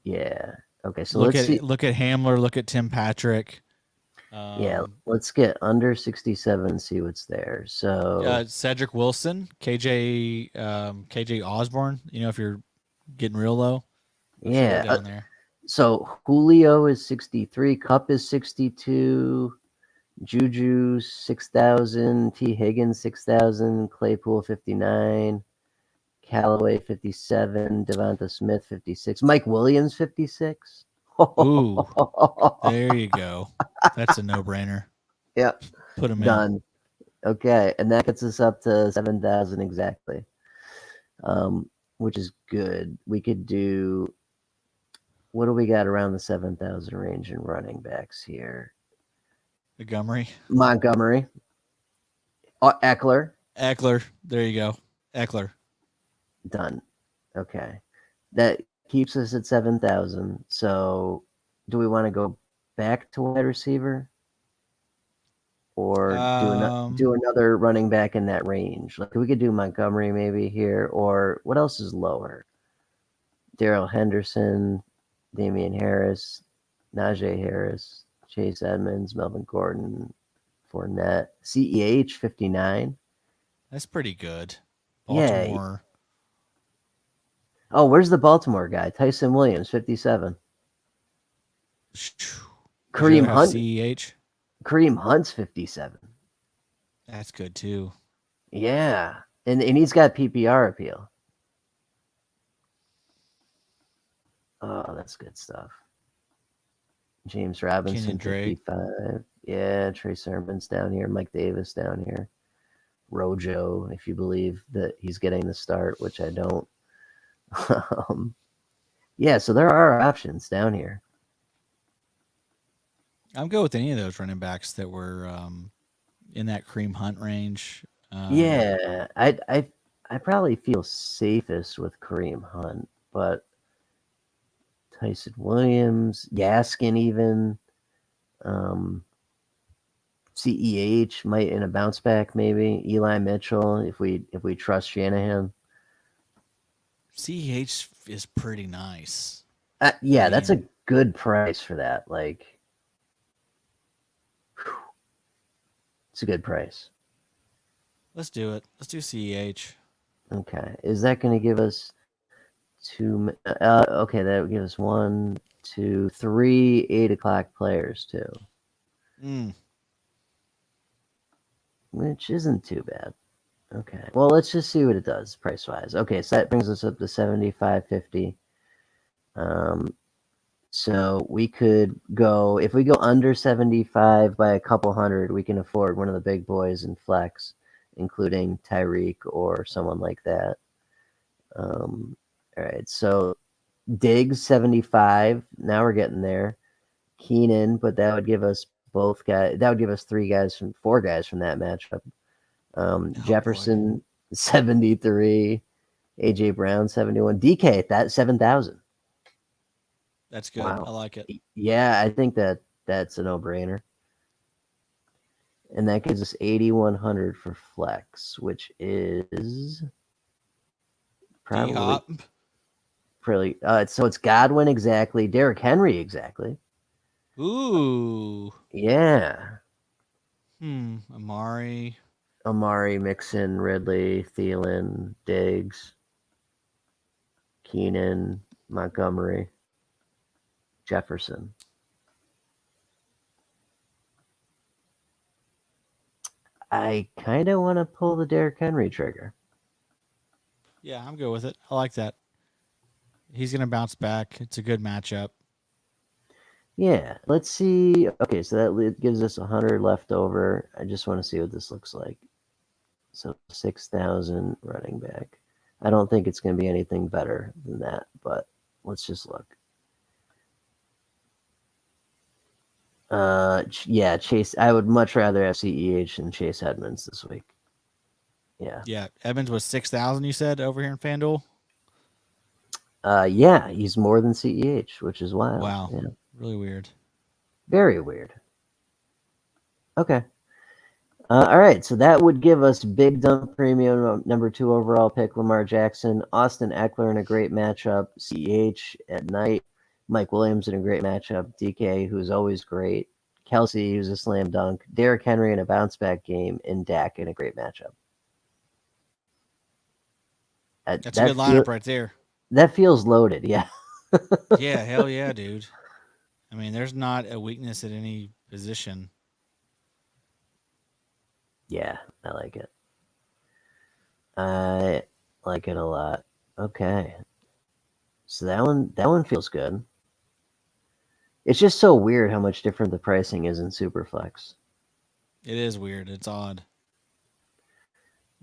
Yeah. Okay. So look let's see. Look at Hamler. Look at Tim Patrick. Yeah. Let's get under 67 and see what's there. So Cedric Wilson, KJ Osborne. If you're getting real low. Yeah. Down there. So Julio is 63. Cup is 62. Juju 6,000. T Higgins 6,000. Claypool 59. Callaway 57. Devonta Smith 56. Mike Williams 56. Ooh, there you go. That's a no-brainer. Yep. Put him Done. in. Okay, and that gets us up to 7,000 exactly, which is good. We could do. What do we got around the 7,000 range in running backs here? Montgomery. Eckler. There you go. Eckler. Done. Okay. That keeps us at 7,000. So do we want to go back to wide receiver, or do Um, another running back in that range? Like we could do Montgomery maybe here, or what else is lower? Darrell Henderson, Damian Harris, Najee Harris, Chase Edmonds, Melvin Gordon, Fournette, CEH 59. that's pretty good. Yeah. Baltimore. Oh, where's the Baltimore guy? Tyson Williams 57. Would you rather Kareem have Hunt. CEH? Kareem Hunt's 57. That's good too. Yeah. And he's got PPR appeal. Oh, that's good stuff. James Robinson, Kenyon Drake. 55. Yeah, Trey Sermon's down here. Mike Davis down here. Rojo, if you believe that he's getting the start, which I don't. Yeah, so there are options down here. I'm good with any of those running backs that were in that Kareem Hunt range. Yeah, I probably feel safest with Kareem Hunt, but Tyson Williams, Gaskin even, CEH might in a bounce back maybe. Eli Mitchell if we trust Shanahan. CEH is pretty nice. Yeah, I that's a mean, good price for that. Like, whew, it's a good price. let's do it. Let's do CEH. Okay, is that going to give us two? Okay, that would give us 1, 2, 3 8 o'clock players too, which isn't too bad. Okay, well let's just see what it does price wise. Okay, so that brings us up to 75.50. So we could go if we go under 75 by a couple hundred, we can afford one of the big boys in flex, including Tyreek or someone like that. All right, so Diggs 75. Now we're getting there. Keenan, but that would give us both guys. That would give us four guys from that matchup. Jefferson boy. 73, AJ Brown 71, DK at that 7,000. That's good. Wow. I like it. Yeah, I think that's a no-brainer. And that gives us 8,100 for flex, which is probably D-Hop. pretty. So it's Godwin exactly, Derrick Henry exactly. Ooh. Yeah. Amari. Mixon, Ridley, Thielen, Diggs, Keenan, Montgomery, Jefferson. I kind of want to pull the Derrick Henry trigger. Yeah, I'm good with it. I like that. He's going to bounce back. It's a good matchup. Yeah, let's see. Okay, so that gives us 100 left over. I just want to see what this looks like. So 6,000 running back. I don't think it's going to be anything better than that, but let's just look. Yeah, Chase. I would much rather have CEH than Chase Edmonds this week. Yeah. Yeah, Evans was 6,000. You said over here in FanDuel. Yeah, he's more than CEH, which is wild. Wow, yeah. Really weird. Very weird. Okay. All right, so that would give us big dump premium number 2 overall pick Lamar Jackson, Austin Eckler in a great matchup, CEH at night, Mike Williams in a great matchup, DK who's always great, Kelsey who's a slam dunk, Derrick Henry in a bounce back game, and Dak in a great matchup. That's a good lineup right there. That feels loaded, yeah. Yeah, hell yeah, dude. I mean, there's not a weakness at any position. Yeah, I like it. I like it a lot. Okay. So that one feels good. It's just so weird how much different the pricing is in Superflex. It is weird. It's odd.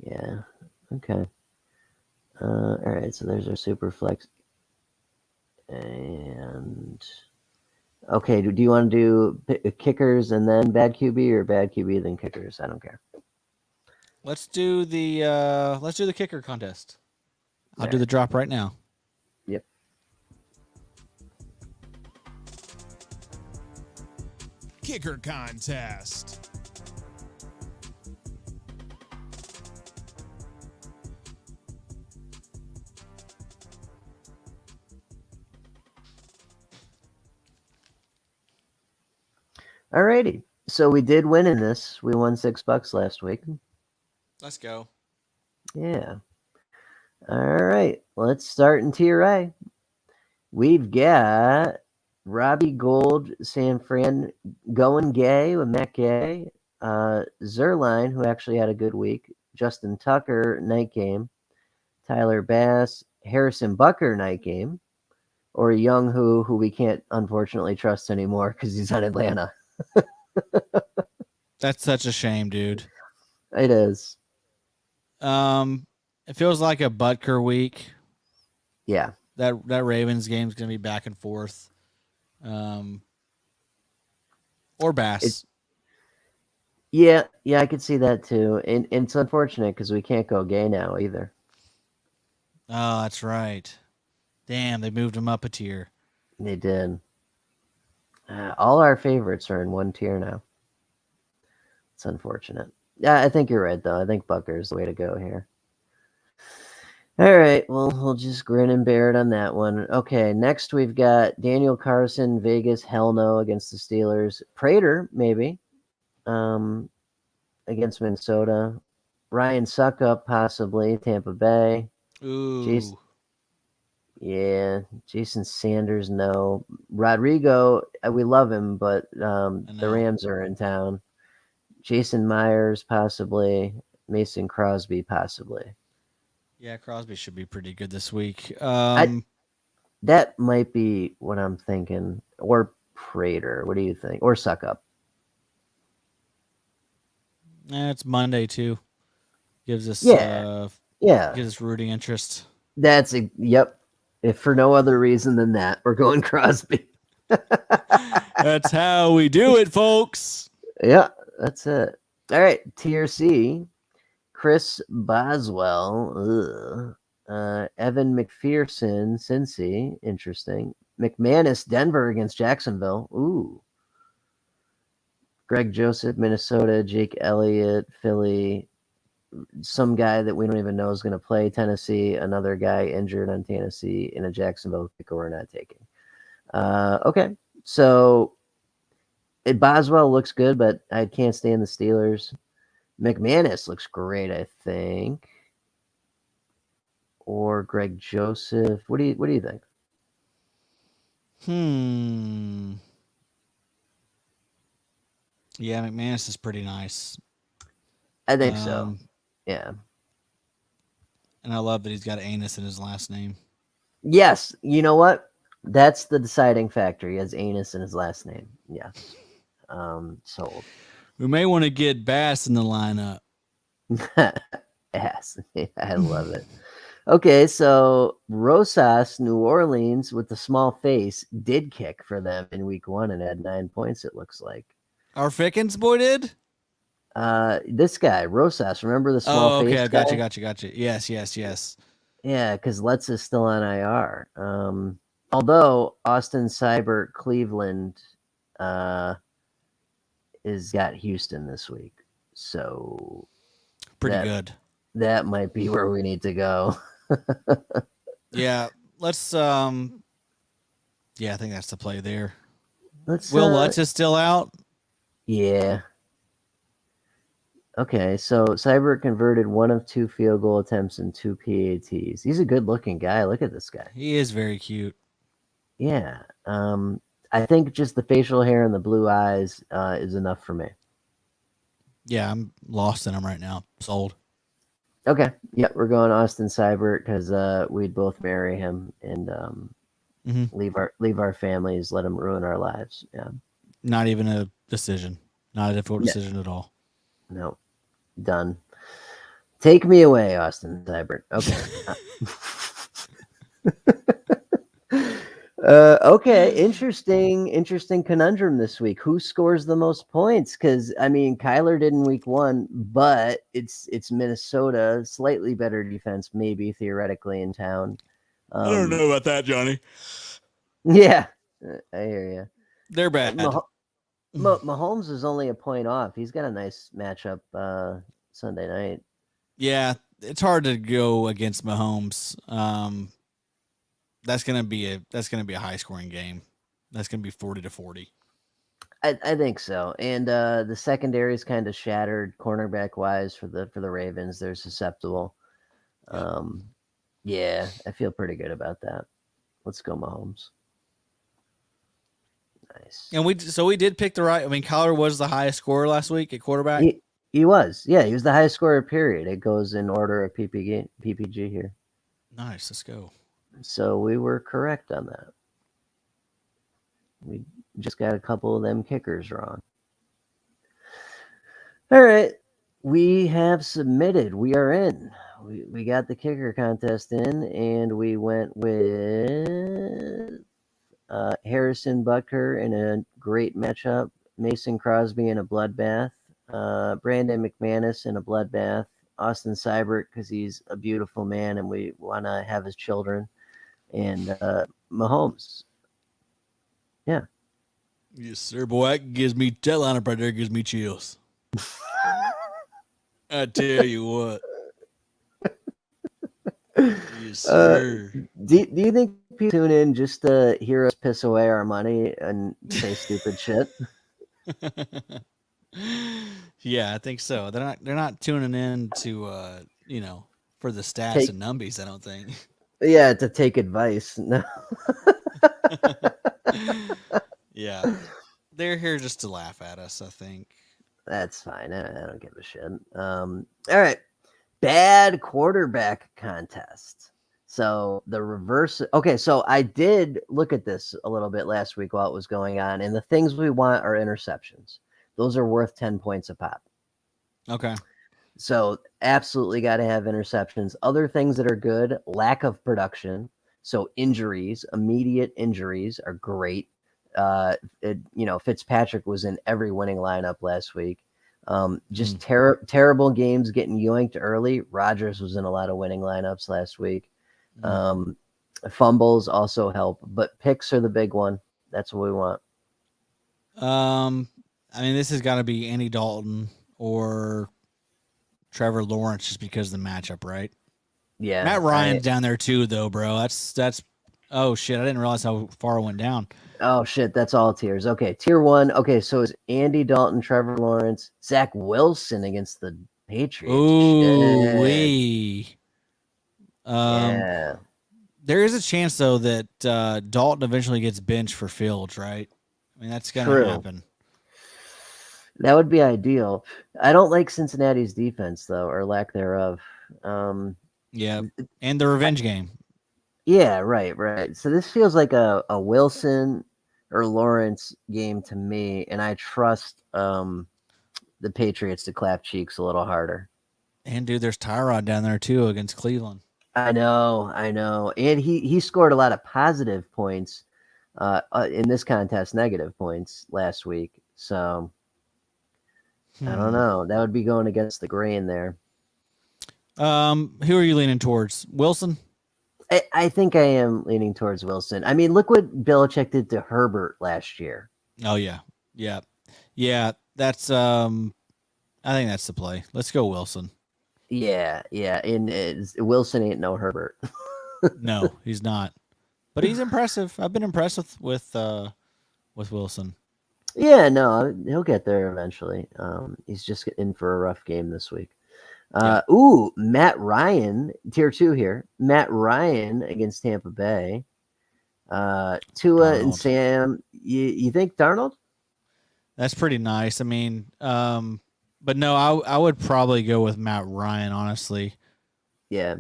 Yeah. Okay. All right. So there's our Superflex. And okay, do you want to do kickers and then bad QB or bad QB then kickers? I don't care. Let's do the kicker contest. I'll do the drop right now. Yep. kicker contest. Alrighty. So we did win in this. We won $6 last week. Let's go. Yeah. All right. Let's start in Tier A. We've got Robbie Gold, San Fran, going gay with Matt Gay. Zerline, who actually had a good week. Justin Tucker, night game. Tyler Bass, Harrison Bucker, night game. Or Young who we can't unfortunately trust anymore because he's on Atlanta. That's such a shame, dude. It is. It feels like a Butker week. Yeah. That Ravens game's gonna be back and forth. Or Bass. Yeah, I could see that too. And it's unfortunate because we can't go gay now either. Oh, that's right. Damn, they moved him up a tier. They did. All our favorites are in one tier now. It's unfortunate. Yeah, I think you're right, though. I think Bucker's the way to go here. All right, well, we'll just grin and bear it on that one. Okay, next we've got Daniel Carson, Vegas, hell no, against the Steelers. Prater, maybe, against Minnesota. Ryan Suckup, possibly, Tampa Bay. Ooh. Jason Sanders, no. Rodrigo, we love him, but the Rams are in town. Jason Myers, possibly. Mason Crosby, possibly. Yeah, Crosby should be pretty good this week. That might be what I'm thinking. Or Prater. What do you think? Or Suckup. It's Monday too. Gives us gives us rooting interest. Yep. If for no other reason than that, we're going Crosby. That's how we do it, folks. Yeah, that's it. All right, Tier C. Chris Boswell, Evan McPherson, Cincy, interesting. McManus, Denver against Jacksonville. Ooh. Greg Joseph, Minnesota. Jake Elliott, Philly. Some guy that we don't even know is going to play Tennessee. Another guy injured on Tennessee in a Jacksonville pick we're not taking. Okay, so Boswell looks good, but I can't stand the Steelers. McManus looks great, I think. Or Greg Joseph. What do you think? Yeah, McManus is pretty nice. I think so. Yeah. And I love that he's got anus in his last name. Yes. You know what? That's the deciding factor. He has anus in his last name. Yeah. Sold. We may want to get Bass in the lineup. Ass. I love it. Okay, so Rosas, New Orleans, with the small face, did kick for them in week 1 and had 9 points, it looks like. Our Fickens boy did? This guy, Rosas, remember the small face? Oh, okay, guy? Gotcha. Yes. Yeah, because Let's is still on IR. Although Austin Seibert, Cleveland, is got Houston this week. So pretty good. That might be where we need to go. Yeah, let's I think that's the play there. Will Lutz is still out? Yeah. Okay, so Seibert converted 1 of 2 field goal attempts and 2 PATs. He's a good-looking guy. Look at this guy. He is very cute. Yeah. I think just the facial hair and the blue eyes is enough for me. Yeah, I'm lost in him right now. Sold. Okay. Yeah, we're going Austin Seibert because we'd both marry him and leave our families, let him ruin our lives. Yeah. Not even a decision. Not a difficult decision at all. No. Done. Take me away, Austin Seibert. Okay. Okay, interesting conundrum this week. Who scores the most points? Because Kyler did in week 1, but it's Minnesota, slightly better defense, maybe theoretically in town. I don't know about that, Johnny. Yeah, I hear you. They're bad. Mahomes is only a point off. He's got a nice matchup Sunday night. Yeah, it's hard to go against Mahomes. That's gonna be a high scoring game. That's gonna be 40-40. I think so. And the secondary is kind of shattered cornerback wise for the Ravens. They're susceptible. Yep. Yeah, I feel pretty good about that. Let's go Mahomes. Nice. And we did pick the right. I mean, Kyler was the highest scorer last week at quarterback. He was. Yeah, he was the highest scorer, period. It goes in order of PPG here. Nice. Let's go. So we were correct on that. We just got a couple of them kickers wrong. All right. We have submitted. We are in. We got the kicker contest in, and we went with Harrison Butker in a great matchup, Mason Crosby in a bloodbath, Brandon McManus in a bloodbath, Austin Seibert because he's a beautiful man and we want to have his children, and Mahomes. Yeah. Yes, sir, boy. That gives me that lineup right there gives me chills. I tell you what. Yes, sir. Do you think people tune in just to hear us piss away our money and say stupid shit? Yeah, I think so. They're not tuning in to for the stats and numbies, I don't think. Yeah, to take advice. No. Yeah. They're here just to laugh at us, I think. That's fine. I don't give a shit. All right. Bad quarterback contest. So the reverse. Okay, so I did look at this a little bit last week while it was going on, and the things we want are interceptions. Those are worth 10 points a pop. Okay. So absolutely got to have interceptions. Other things that are good, lack of production. So injuries, immediate injuries are great. Fitzpatrick was in every winning lineup last week. Just terrible games getting yoinked early. Rodgers was in a lot of winning lineups last week. Fumbles also help, but picks are the big one. That's what we want. I mean, this has got to be Andy Dalton or Trevor Lawrence just because of the matchup, right? Yeah. Matt Ryan's down there too, though, bro. That's. Oh shit! I didn't realize how far it went down. Oh shit! That's all tiers. Okay, tier 1. Okay, so it's Andy Dalton, Trevor Lawrence, Zach Wilson against the Patriots. Ooh wee. Yeah. There is a chance though that Dalton eventually gets benched for Fields, right? I mean, that's gonna happen. That would be ideal. I don't like Cincinnati's defense though, or lack thereof. Yeah, and the revenge game. Yeah, right. So this feels like a Wilson or Lawrence game to me, and I trust the Patriots to clap cheeks a little harder. And dude, there's Tyrod down there too against Cleveland. I know, and he scored a lot of positive points in this contest, negative points last week. So I don't know. That would be going against the grain there. Who are you leaning towards? Wilson? I think I am leaning towards Wilson. I mean, look what Belichick did to Herbert last year. Oh yeah. That's I think that's the play. Let's go Wilson. Yeah. And Wilson ain't no Herbert. No, he's not. But he's impressive. I've been impressed with Wilson. Yeah, no, he'll get there eventually. He's just in for a rough game this week. Matt Ryan, tier 2 here. Matt Ryan against Tampa Bay. Tua Darnold. and Sam. You think Darnold? That's pretty nice. I mean, but no, I would probably go with Matt Ryan, honestly. Yeah,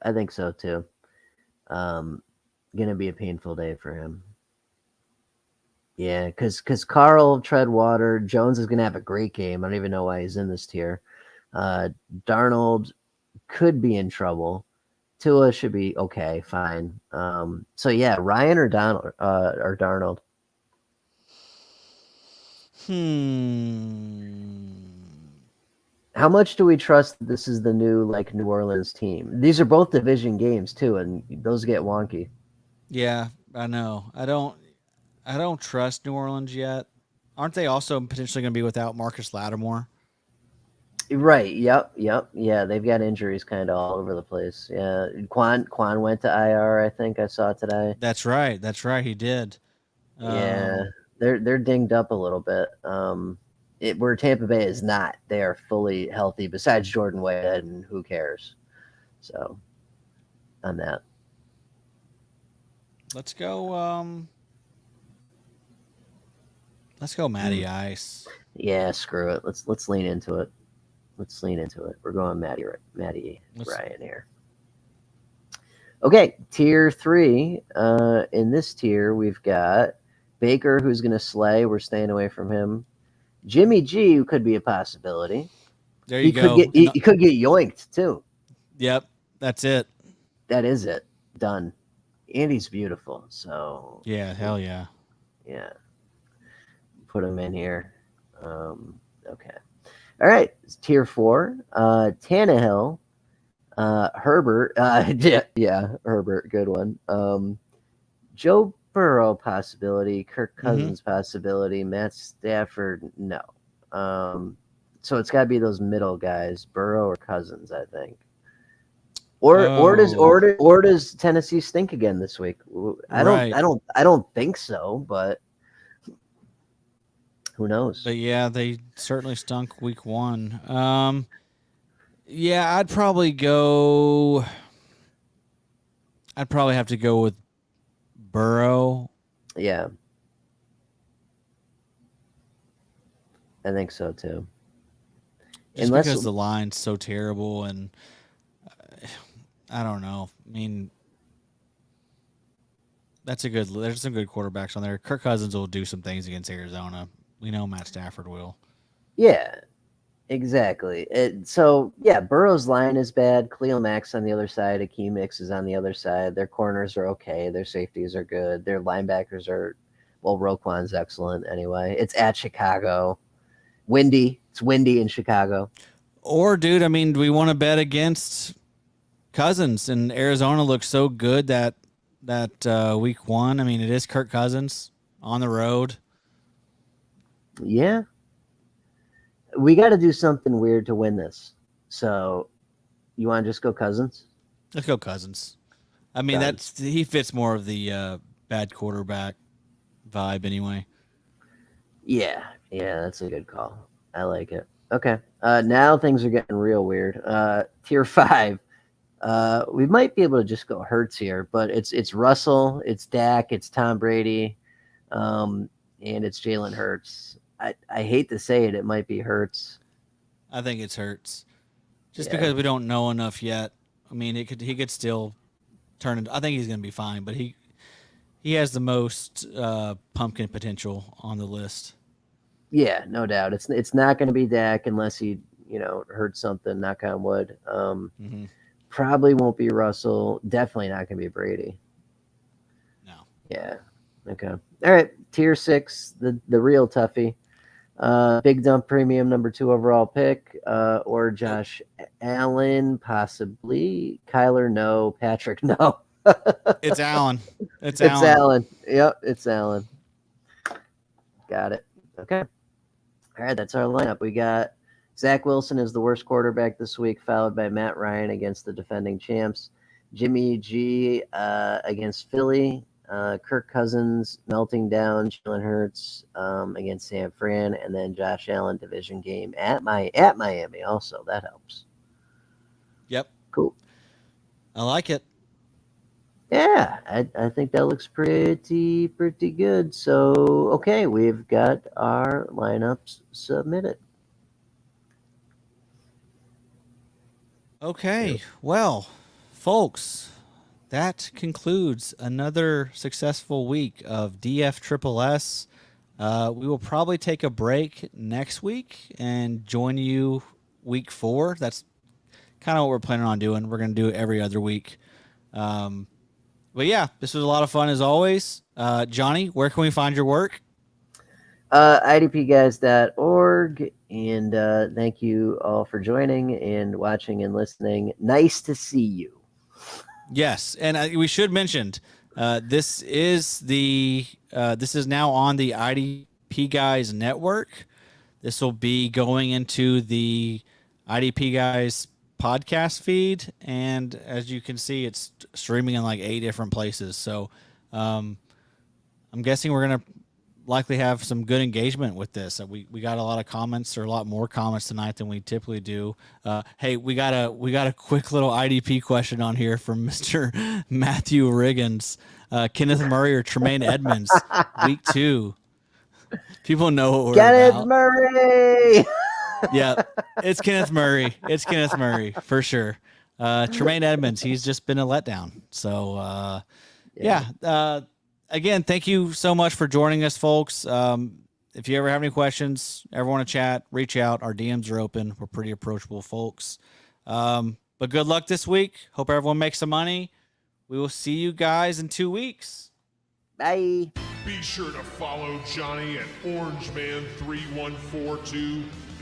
I think so too. Gonna be a painful day for him. Yeah, because Carl Treadwater Jones is gonna have a great game. I don't even know why he's in this tier. Darnold could be in trouble. Tua should be okay, fine. So yeah, Ryan or Darnold. How much do we trust that this is the new New Orleans team? These are both division games too, and those get wonky. Yeah, I know. I don't trust New Orleans yet. Aren't they also potentially going to be without Marcus Lattimore? Right. Yep. Yeah, they've got injuries kind of all over the place. Yeah, Quan went to IR. I think I saw today. That's right. He did. Yeah, they're dinged up a little bit. Where Tampa Bay is not, they are fully healthy. Besides Jordan Whitehead, and who cares? So, on that, let's go. Let's go, Matty Ice. Yeah, screw it. Let's lean into it. We're going Matty Ryan here. Okay, tier 3. In this tier, we've got Baker, who's going to slay. We're staying away from him. Jimmy G, who could be a possibility. There you go. He could get yoinked, too. Yep, that's it. That is it. Done. And he's beautiful, so... Yeah, hell yeah. Yeah. Put him in here. Okay. All right, tier 4. Tannehill, Herbert. Herbert, good one. Joe Burrow possibility, Kirk Cousins possibility, Matt Stafford, no. So it's got to be those middle guys, Burrow or Cousins, I think. Or does Tennessee stink again this week? I don't think so, but who knows? But yeah, they certainly stunk week 1. Yeah, I'd probably have to go with Burrow. Yeah. I think so too. Just because the line's so terrible, and I don't know. I mean, there's some good quarterbacks on there. Kirk Cousins will do some things against Arizona. We know Matt Stafford will. Yeah, exactly. Burrow's line is bad. Khalil Mack's on the other side. Akeem Mix is on the other side. Their corners are okay. Their safeties are good. Their linebackers are, Roquan's excellent anyway. It's at Chicago. Windy. It's windy in Chicago. Or, dude, I mean, do we want to bet against Cousins? And Arizona looks so good that week 1. I mean, it is Kirk Cousins on the road. Yeah. We got to do something weird to win this. So, you want to just go Cousins? Let's go Cousins. I mean, he fits more of the bad quarterback vibe anyway. Yeah, that's a good call. I like it. Okay. Now things are getting real weird. Tier 5. We might be able to just go Hurts here, but it's Russell, it's Dak, it's Tom Brady, and it's Jalen Hurts. I hate to say it, it might be Hurts. I think it's Hurts, just because we don't know enough yet. I mean, he could still turn it. I think he's going to be fine, but he has the most pumpkin potential on the list. Yeah, no doubt. It's not going to be Dak unless he hurt something. Knock on wood. Probably won't be Russell. Definitely not going to be Brady. No. Yeah. Okay. All right. Tier 6, the real toughie. Big Dump Premium number 2 overall pick, or Josh Allen, possibly. Kyler, no. Patrick, no. It's Allen. It's Allen. Yep, it's Allen. Got it. Okay. All right, that's our lineup. We got Zach Wilson is the worst quarterback this week, followed by Matt Ryan against the defending champs. Jimmy G against Philly. Kirk Cousins melting down. Jalen Hurts against San Fran, and then Josh Allen division game at Miami. Also, that helps. Yep. Cool. I like it. Yeah, I think that looks pretty good. So, okay, we've got our lineups submitted. Okay, well, folks, that concludes another successful week of DF Triple S. We will probably take a break next week and join you week 4. That's kind of what we're planning on doing. We're going to do it every other week. But yeah, this was a lot of fun as always. Johnny, where can we find your work? IDPguys.org. And thank you all for joining and watching and listening. Nice to see you. Yes, and we should mention this is now on the IDP Guys network. This will be going into the IDP Guys podcast feed, and as you can see, it's streaming in like 8 different places. So I'm guessing we're gonna likely have some good engagement with this. We got a lot of comments, or a lot more comments tonight than we typically do. Hey, we got a quick little IDP question on here from Mr. Matthew Riggins. Kenneth Murray or Tremaine Edmonds, week 2. People know what we're Kenneth about. Murray. Yeah, it's Kenneth Murray. It's Kenneth Murray for sure. Tremaine Edmonds, he's just been a letdown. So, again, thank you so much for joining us, folks. If you ever have any questions, ever want to chat, reach out. Our DMs are open. We're pretty approachable folks. But good luck this week. Hope everyone makes some money. We will see you guys in 2 weeks. Bye. Be sure to follow Johnny at OrangeMan3142